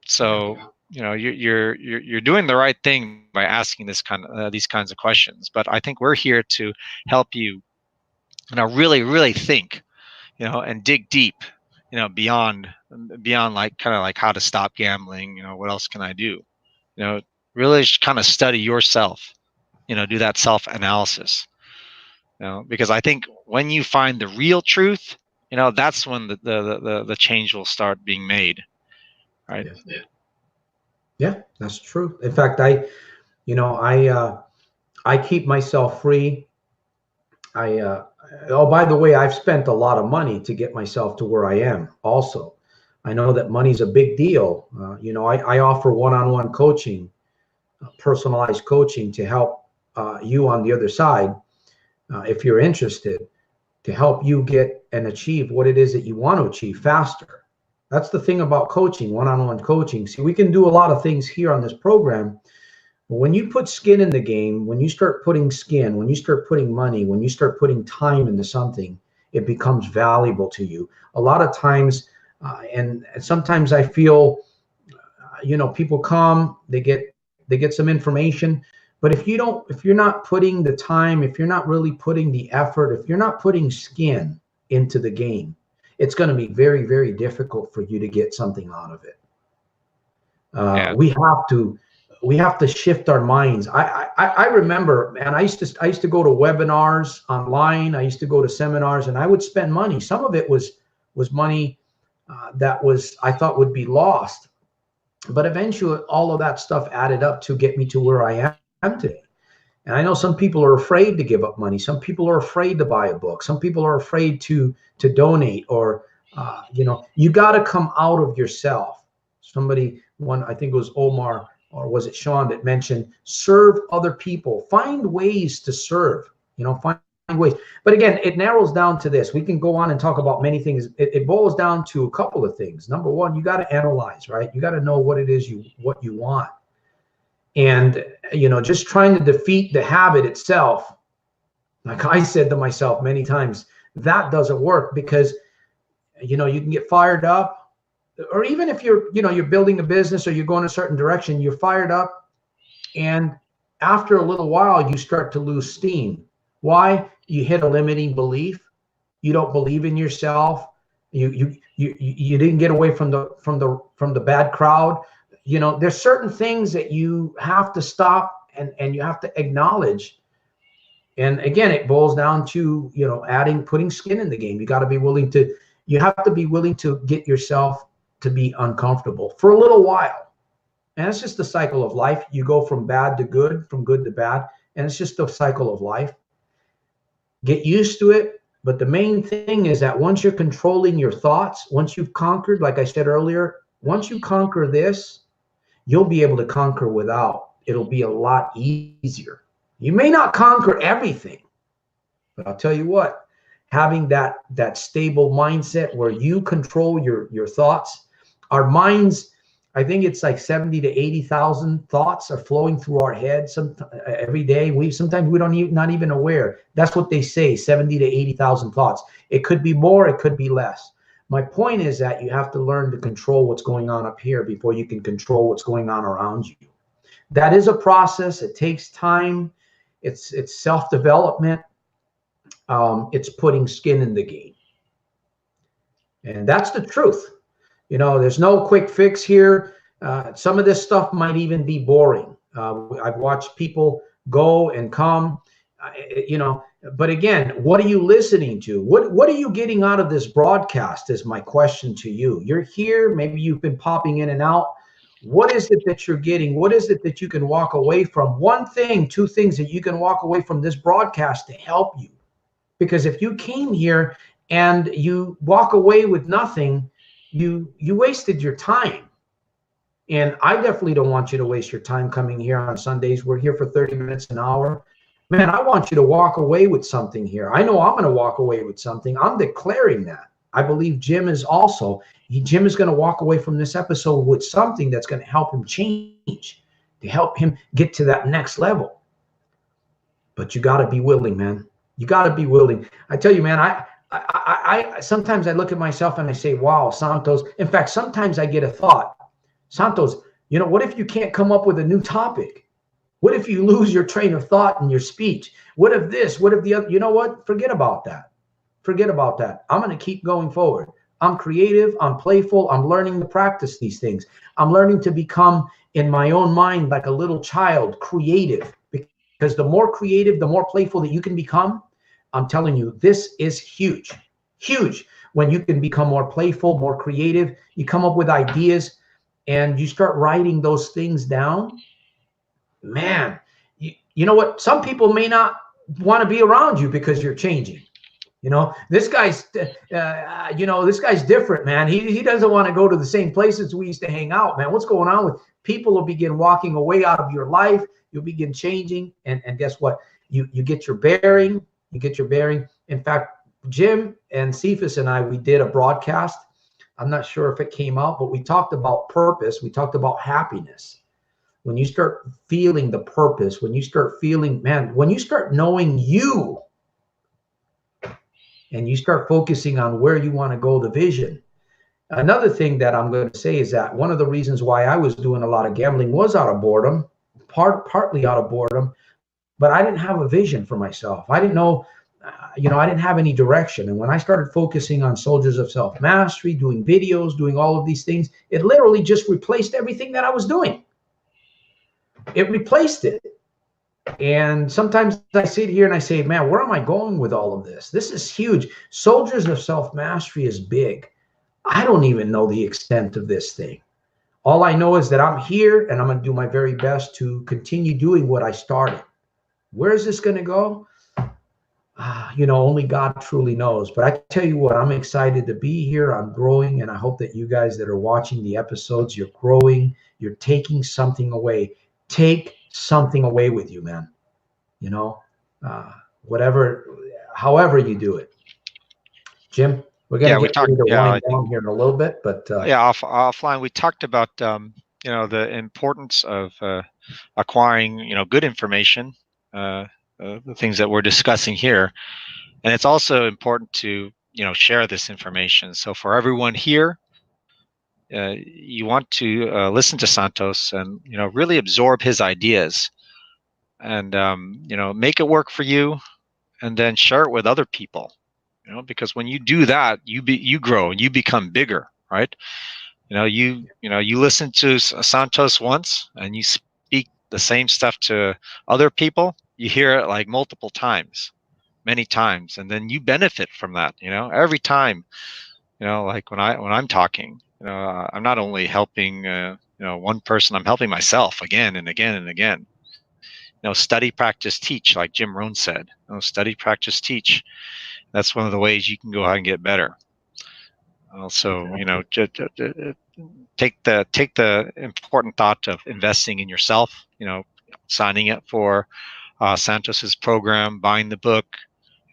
So you're doing the right thing by asking these kinds of questions. But I think we're here to help you, really think, and dig deep, beyond like kind of like how to stop gambling. What else can I do? Really kind of study yourself. Do that self-analysis. Because I think when you find the real truth, that's when the change will start being made. Right. Yeah, that's true. In fact, I keep myself free. Oh, by the way, I've spent a lot of money to get myself to where I am. Also, I know that money's a big deal. I offer one-on-one coaching, personalized coaching to help you on the other side, if you're interested, to help you get and achieve what it is that you want to achieve faster. That's the thing about coaching, one-on-one coaching. See, we can do a lot of things here on this program, but when you put skin in the game, when you start putting skin, when you start putting money, when you start putting time into something, it becomes valuable to you. A lot of times, and sometimes I feel people come, they get some information. But if you're not putting the time, if you're not really putting the effort, if you're not putting skin into the game, it's going to be very, very difficult for you to get something out of it. Yeah. We have to shift our minds. I remember, man, I used to go to webinars online. I used to go to seminars, and I would spend money. Some of it was money that I thought would be lost. But eventually all of that stuff added up to get me to where I am today. And I know some people are afraid to give up money. Some people are afraid to buy a book. Some people are afraid to donate, or, you got to come out of yourself. I think it was Omar, or was it Shawn, that mentioned serve other people. Find ways to serve, find ways. But again, it narrows down to this. We can go on and talk about many things. It boils down to a couple of things. Number one, you got to analyze, right? You got to know what it is what you want. And, just trying to defeat the habit itself, like I said to myself many times, that doesn't work, because, you can get fired up. Or even if you're building a business, or you're going a certain direction, you're fired up, and after a little while you start to lose steam. Why? You hit a limiting belief. You don't believe in yourself. You didn't get away from the bad crowd. There's certain things that you have to stop and you have to acknowledge. And again, it boils down to, putting skin in the game. You have to be willing to get yourself to be uncomfortable for a little while. And it's just the cycle of life. You go from bad to good, from good to bad. And it's just the cycle of life. Get used to it. But the main thing is that once you're controlling your thoughts, once you've conquered, like I said earlier, once you conquer this, you'll be able to conquer without. It'll be a lot easier. You may not conquer everything, but I'll tell you what, having that stable mindset where you control your thoughts. Our minds, I think it's like 70 to 80,000 thoughts are flowing through our heads every day. Sometimes we don't not even aware. That's what they say, 70 to 80,000 thoughts. It could be more, it could be less. My point is that you have to learn to control what's going on up here before you can control what's going on around you. That is a process. It takes time. It's self-development. It's putting skin in the game. And that's the truth. There's no quick fix here. Some of this stuff might even be boring. I've watched people go and come, but again, what are you listening to? What are you getting out of this broadcast is my question to you. You're here. Maybe you've been popping in and out. What is it that you're getting? What is it that you can walk away from? One thing, two things that you can walk away from this broadcast to help you. Because if you came here and you walk away with nothing, you wasted your time. And I definitely don't want you to waste your time coming here on Sundays. We're here for 30 minutes, an hour. Man, I want you to walk away with something here. I know I'm going to walk away with something. I'm declaring that. I believe Jim is also. Jim is going to walk away from this episode with something that's going to help him change, to help him get to that next level. But you got to be willing, man. You got to be willing. I tell you, man, I sometimes I look at myself and I say, wow, Santos. In fact, sometimes I get a thought, Santos, what if you can't come up with a new topic? What if you lose your train of thought in your speech? What if this? What if the other? You know what? Forget about that. Forget about that. I'm going to keep going forward. I'm creative. I'm playful. I'm learning to practice these things. I'm learning to become, in my own mind, like a little child, creative. Because the more creative, the more playful that you can become, I'm telling you, this is huge. Huge. When you can become more playful, more creative, you come up with ideas and you start writing those things down. Man, you know what? Some people may not want to be around you because you're changing. This guy's, this guy's different, man. He doesn't want to go to the same places we used to hang out, man. What's going on with people? Will begin walking away out of your life. You'll begin changing. And guess what? You get your bearing. You get your bearing. In fact, Jim and Cephas and I, we did a broadcast. I'm not sure if it came out, but we talked about purpose. We talked about happiness. When you start feeling the purpose, when you start feeling, man, when you start knowing you and you start focusing on where you want to go, the vision, Another thing that I'm going to say is that one of the reasons why I was doing a lot of gambling was out of boredom, partly out of boredom, but I didn't have a vision for myself. I didn't know, I didn't have any direction. And when I started focusing on Soldiers of Self-Mastery, doing videos, doing all of these things, it literally just replaced everything that I was doing. It replaced it. And sometimes I sit here and I say, man, where am I going with all of this? This is huge. Soldiers of Self-Mastery is big. I don't even know the extent of this thing. All I know is that I'm here and I'm going to do my very best to continue doing what I started. Where is this going to go? Only God truly knows. But I tell you what, I'm excited to be here. I'm growing, and I hope that you guys that are watching the episodes, you're growing, you're taking something away. Take something away with you, man. However you do it. Jim, we're going to get ready to wind down here in a little bit, but offline we talked about the importance of acquiring good information, the things that we're discussing here, and it's also important to share this information. So for everyone here, you want to listen to Santos and really absorb his ideas, and make it work for you, and then share it with other people. Because when you do that, you grow and you become bigger, right? You listen to Santos once and you speak the same stuff to other people. You hear it like multiple times, many times, and then you benefit from that. Every time, like when I'm talking, I'm not only helping one person, I'm helping myself again and again and again. Study, practice, teach, like Jim Rohn said. Study, practice, teach. That's one of the ways you can go out and get better. Also, take the important thought of investing in yourself. Signing up for Santos's program, buying the book.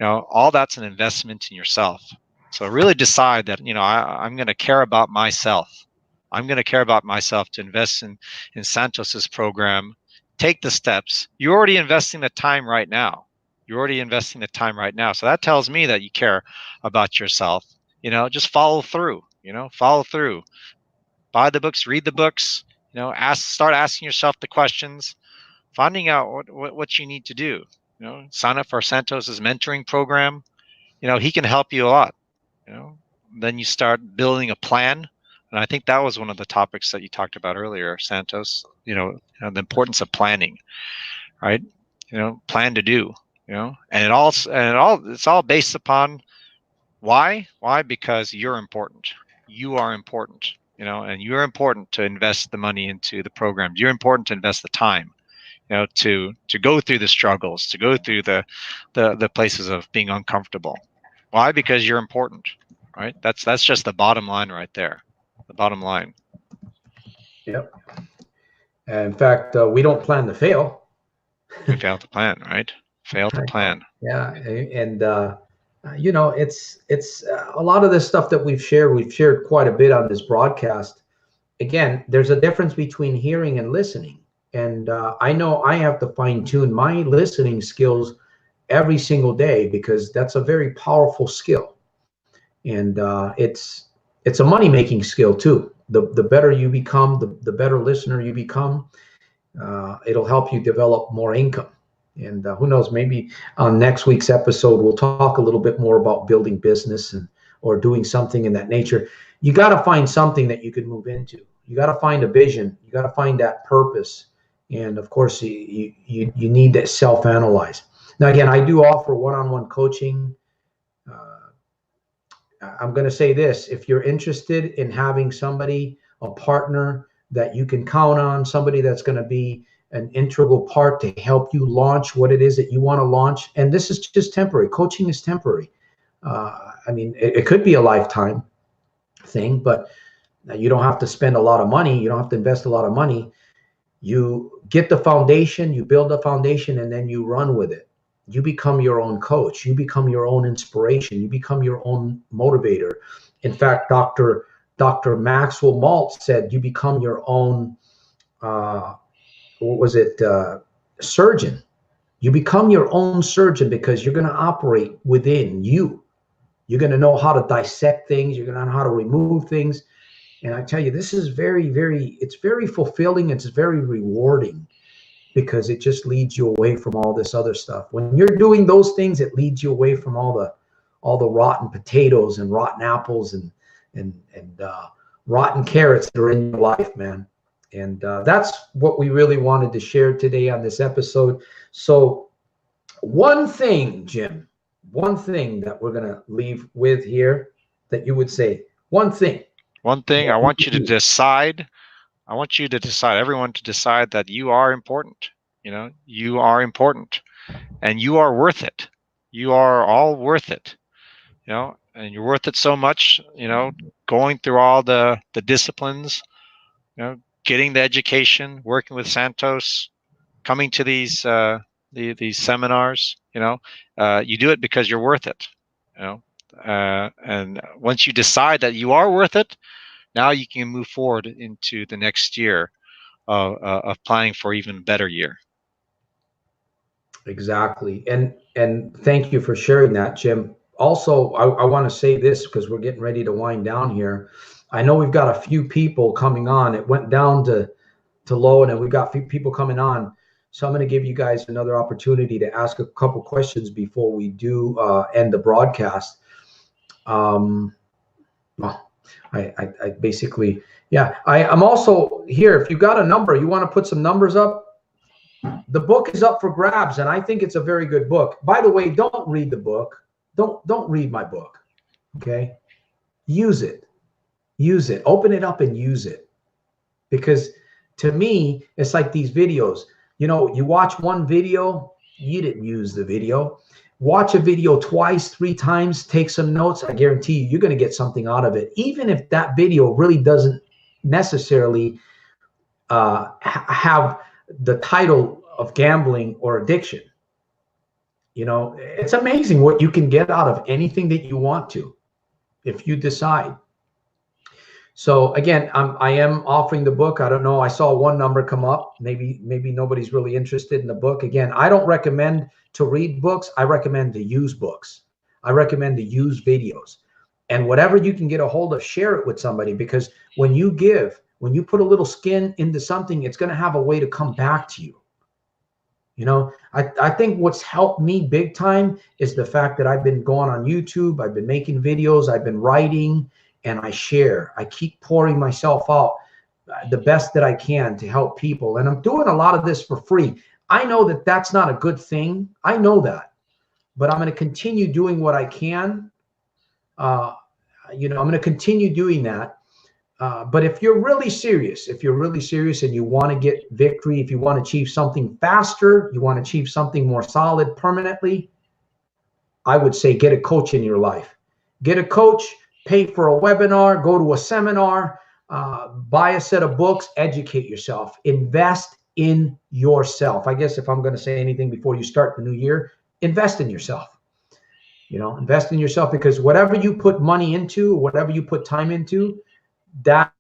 All that's an investment in yourself. So really decide that I'm going to care about myself. I'm going to care about myself to invest in Santos's program. Take the steps. You're already investing the time right now. So that tells me that you care about yourself. Just follow through. Buy the books, read the books. Start asking yourself the questions, finding out what you need to do. Sign up for Santos's mentoring program. He can help you a lot. Then you start building a plan. And I think that was one of the topics that you talked about earlier, Santos. The importance of planning, right? Plan to do. And it's all based upon why? Because you're important. You are important. And you're important to invest the money into the programs. You're important to invest the time. To go through the struggles, to go through the places of being uncomfortable. Why? Because you're important, right? That's just the bottom line right there. The bottom line. Yep. And in fact, we don't plan to fail. We fail to plan, right? Fail to plan. Yeah, and it's a lot of this stuff that we've shared quite a bit on this broadcast. Again, there's a difference between hearing and listening. And I know I have to fine tune my listening skills every single day, because that's a very powerful skill. And it's a money-making skill too. The better you become, the better listener you become, it'll help you develop more income. And who knows, maybe on next week's episode, we'll talk a little bit more about building business or doing something in that nature. You got to find something that you can move into. You got to find a vision. You got to find that purpose. And of course, you need to self-analyze. Now, again, I do offer one-on-one coaching. I'm going to say this: if you're interested in having somebody, a partner that you can count on, somebody that's going to be an integral part to help you launch what it is that you want to launch. And this is just temporary. Coaching is temporary. It could be a lifetime thing, but you don't have to spend a lot of money. You don't have to invest a lot of money. You get the foundation, you build a foundation, and then you run with it. You become your own coach. You become your own inspiration. You become your own motivator. In fact, Dr. Maxwell Maltz said you become your own, surgeon. You become your own surgeon because you're going to operate within you. You're going to know how to dissect things. You're going to know how to remove things. And I tell you, this is it's very fulfilling. It's very rewarding because it just leads you away from all this other stuff. When you're doing those things, it leads you away from all the rotten potatoes and rotten apples and rotten carrots that are in your life, man. And that's what we really wanted to share today on this episode. So one thing, Jim, one thing that we're going to leave with here that you would say, one thing. One thing I want you to decide. I want you to decide, everyone to decide that you are important. You know, you are important and you are worth it. You are all worth it, you know, and you're worth it so much, you know, going through all the disciplines, you know, getting the education, working with Santos, coming to these seminars, you know, you do it because you're worth it, you know, and once you decide that you are worth it, now you can move forward into the next year of planning for even a better year. Exactly. And thank you for sharing that, Jim. Also, I want to say this because we're getting ready to wind down here. I know we've got a few people coming on. It went down to low, and we've got a few people coming on. So I'm going to give you guys another opportunity to ask a couple questions before we do end the broadcast. Well, I basically, yeah, I'm also here. If you got a number, you want to put some numbers up. The book is up for grabs, and I think it's a very good book. By the way, don't read the book. Don't read my book. Okay, use it. Use it. Open it up and use it. Because to me, it's like these videos. You know, you watch one video, you didn't use the video. Watch a video twice, 3 times, take some notes. I guarantee you're going to get something out of it. Even if that video really doesn't necessarily have the title of gambling or addiction. You know, it's amazing what you can get out of anything that you want to, if you decide. So again, I am offering the book. I don't know. I saw one number come up. Maybe nobody's really interested in the book. Again, I don't recommend to read books. I recommend to use books. I recommend to use videos. And whatever you can get a hold of, share it with somebody, because when you give, when you put a little skin into something, it's going to have a way to come back to you. You know, I think what's helped me big time is the fact that I've been going on YouTube. I've been making videos. I've been writing. And I share. I keep pouring myself out the best that I can to help people. And I'm doing a lot of this for free. I know that that's not a good thing. I know that. But I'm going to continue doing what I can. You know, I'm going to continue doing that. But if you're really serious, and you want to get victory, if you want to achieve something faster, you want to achieve something more solid permanently, I would say get a coach in your life. Get a coach. Pay for a webinar, go to a seminar, buy a set of books, educate yourself, invest in yourself. I guess if I'm going to say anything before you start the new year, invest in yourself. You know, invest in yourself, because whatever you put money into, whatever you put time into, that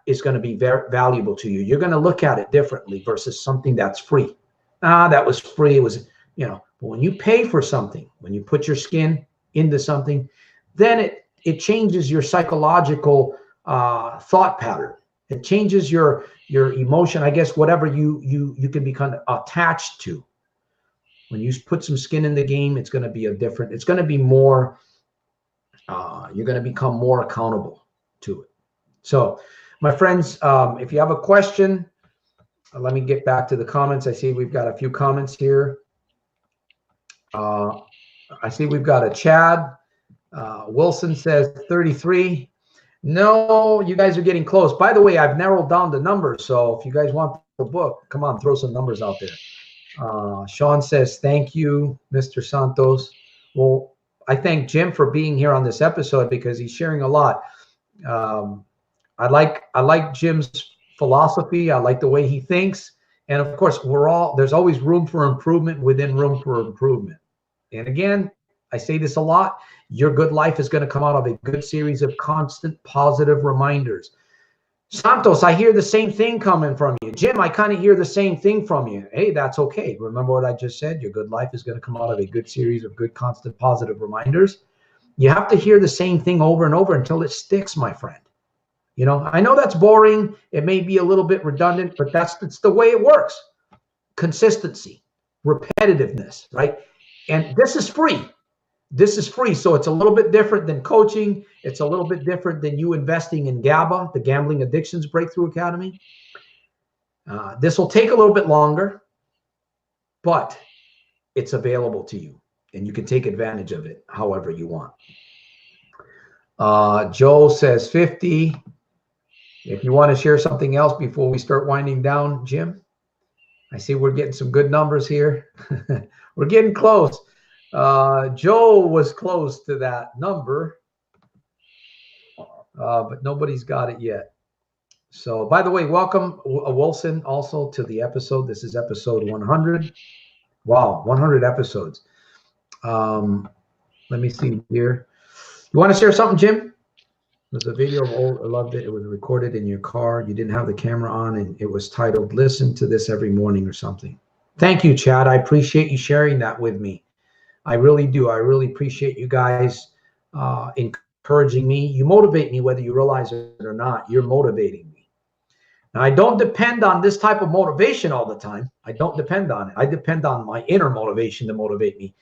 is going to be very valuable to you. You're going to look at it differently versus something that's free. That was free. It was, you know, but when you pay for something, when you put your skin into something, then it changes your psychological thought pattern. It changes your emotion, I guess, whatever you can become attached to. When you put some skin in the game, it's going to be it's going to be more, you're going to become more accountable to it. So, my friends, if you have a question, let me get back to the comments. I see we've got a few comments here. I see we've got a Chad. Wilson says 33. No, you guys are getting close. By the way, I've narrowed down the numbers. So if you guys want the book, come on, throw some numbers out there. Shawn says, thank you, Mr. Santos. Well, I thank Jim for being here on this episode because he's sharing a lot. I like Jim's philosophy. I like the way he thinks. And of course, there's always room for improvement within room for improvement. And again, I say this a lot. Your good life is going to come out of a good series of constant positive reminders. Santos, I hear the same thing coming from you. Jim, I kind of hear the same thing from you. Hey, that's okay. Remember what I just said? Your good life is going to come out of a good series of good, constant positive reminders. You have to hear the same thing over and over until it sticks, my friend. You know, I know that's boring. It may be a little bit redundant, but it's the way it works. Consistency, repetitiveness, right? And this is free. This is free. So it's a little bit different than coaching. It's a little bit different than you investing in GABA, the Gambling Addictions Breakthrough Academy. This will take a little bit longer, but it's available to you and you can take advantage of it however you want. Joe says 50. If you want to share something else before we start winding down, Jim, I see we're getting some good numbers here. We're getting close. Joe was close to that number, but nobody's got it yet. So, by the way, welcome, Wilson, also to the episode. This is episode 100. Wow, 100 episodes. Let me see here. You want to share something, Jim? There's a video of old. I loved it. It was recorded in your car. You didn't have the camera on, and it was titled "Listen to This Every Morning" or something. Thank you, Chad. I appreciate you sharing that with me. I really do. I really appreciate you guys encouraging me. You motivate me whether you realize it or not. You're motivating me. Now, I don't depend on this type of motivation all the time. I don't depend on it. I depend on my inner motivation to motivate me.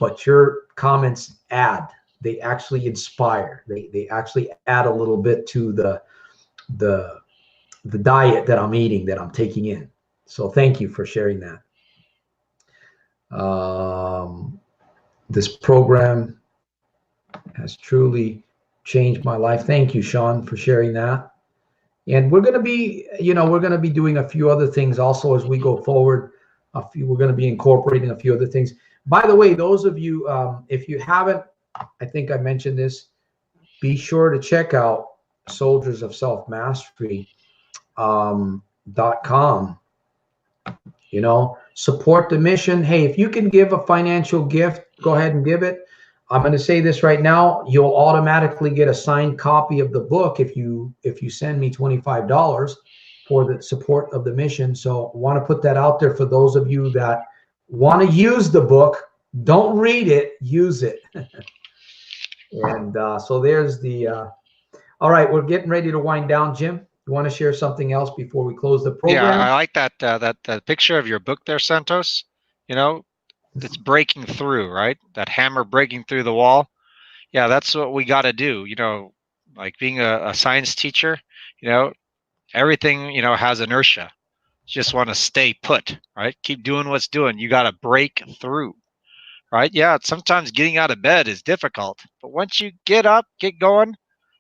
But your comments add. They actually inspire. They actually add a little bit to the diet that I'm eating, that I'm taking in. So thank you for sharing that. This program has truly changed my life. Thank you, Shawn, for sharing that. And we're going to be, we're going to be doing a few other things also as we go forward. We're going to be incorporating a few other things. By the way, those of you, if you haven't, I think I mentioned this, be sure to check out soldiersofselfmastery.com. Support the mission. Hey, if you can give a financial gift, go ahead and give it. I'm going to say this right now. You'll automatically get a signed copy of the book if you send me $25 for the support of the mission. So I want to put that out there for those of you that want to use the book. Don't read it, use it. And so there's the, all right, we're getting ready to wind down. Jim, you want to share something else before we close the program? Yeah, I like that picture of your book there, Santos. It's breaking through, right? That hammer breaking through the wall. Yeah, that's what we got to do. Like being a science teacher, everything, has inertia. You just want to stay put, right? Keep doing what's doing. You got to break through. Right? Yeah, sometimes getting out of bed is difficult, but once you get up, get going,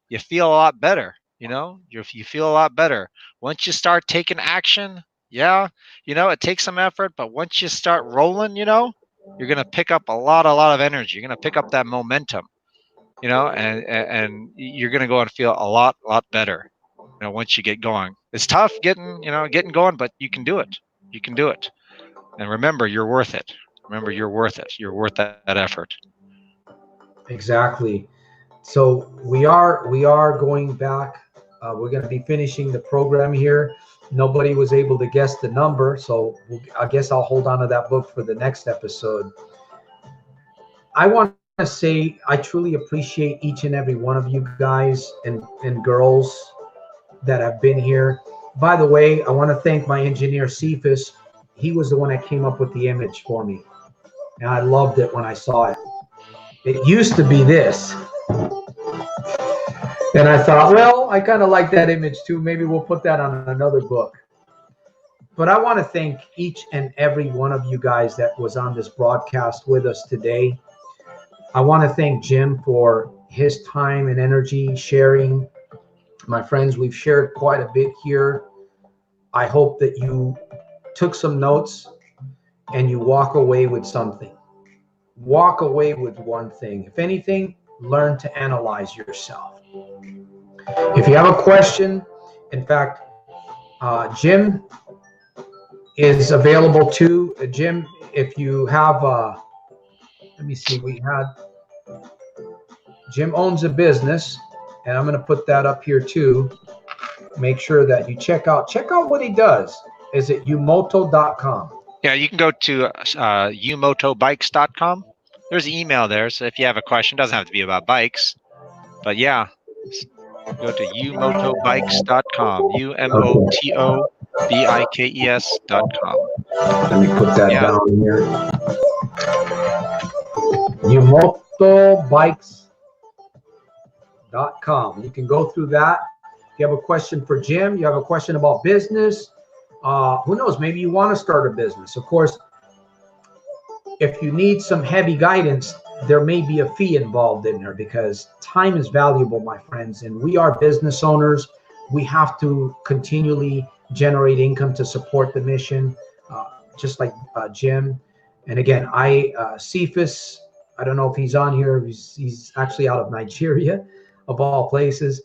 you feel a lot better. You feel a lot better. Once you start taking action, yeah, it takes some effort, but once you start rolling, you're going to pick up a lot of energy. You're going to pick up that momentum, and you're going to go and feel a lot better, once you get going. It's tough getting going, but you can do it. You can do it. And remember, you're worth it. Remember, you're worth it. You're worth that effort. Exactly. So we are going back. We're going to be finishing the program here. Nobody was able to guess the number, so I guess I'll hold on to that book for the next episode. I want to say I truly appreciate each and every one of you guys and girls that have been here. By the way, I want to thank my engineer, Cephas. He was the one that came up with the image for me. And I loved it when I saw it. It used to be this. And I thought, well, I kind of like that image too. Maybe we'll put that on another book. But I want to thank each and every one of you guys that was on this broadcast with us today. I want to thank Jim for his time and energy sharing. My friends, we've shared quite a bit here. I hope that you took some notes and you walk away with something. Walk away with one thing. If anything, learn to analyze yourself. If you have a question, in fact, Jim is available too. Jim, if you have, let me see, Jim owns a business, and I'm going to put that up here too. Make sure that you check out what he does. Is it umoto.com? Yeah, you can go to umotobikes.com. there's an email there. So if you have a question, doesn't have to be about bikes, but yeah, go to umotobikes.com, umotobikes.com. Let me put that Yeah. down here. umotobikes.com. You can go through that. If you have a question for Jim, you have a question about business, who knows, maybe you want to start a business. Of course, if you need some heavy guidance, there may be a fee involved in there because time is valuable, my friends, and we are business owners. We have to continually generate income to support the mission, just like Jim. And again, Cephas, I don't know if he's on here. He's actually out of Nigeria, of all places.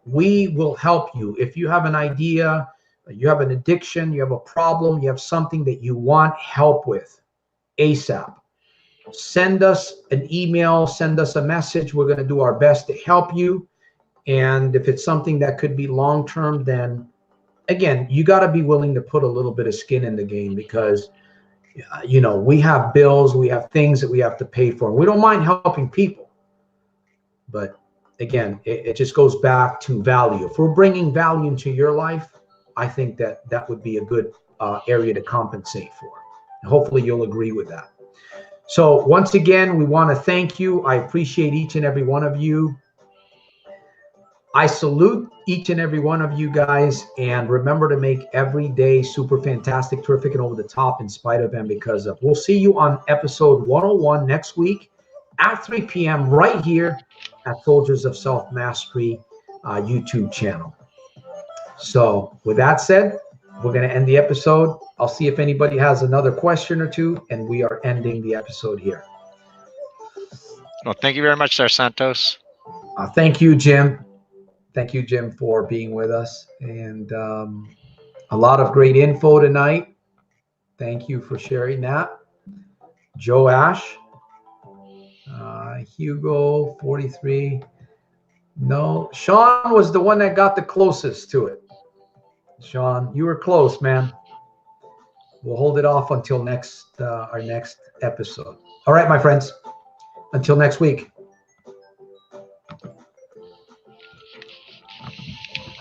We will help you. If you have an idea, you have an addiction, you have a problem, you have something that you want help with, ASAP. Send us an email, send us a message. We're going to do our best to help you. And if it's something that could be long-term, then again, you got to be willing to put a little bit of skin in the game because, you know, we have bills, we have things that we have to pay for. We don't mind helping people. But again, it just goes back to value. If we're bringing value into your life, I think that that would be a good area to compensate for. And hopefully you'll agree with that. So once again, we want to thank you. I appreciate each and every one of you. I salute each and every one of you guys. And remember to make every day super fantastic, terrific, and over the top in spite of and because of. We'll see you on episode 101 next week at 3 p.m. right here at Soldiers of Self-Mastery YouTube channel. So with that said, we're going to end the episode. I'll see if anybody has another question or two, and we are ending the episode here. Well, thank you very much, Sir Santos. Thank you, Jim. Thank you, Jim, for being with us. And a lot of great info tonight. Thank you for sharing that. Joe Ash. Hugo, 43. No, Shawn was the one that got the closest to it. Shawn, you were close, man. We'll hold it off until our next episode. All right, my friends. Until next week.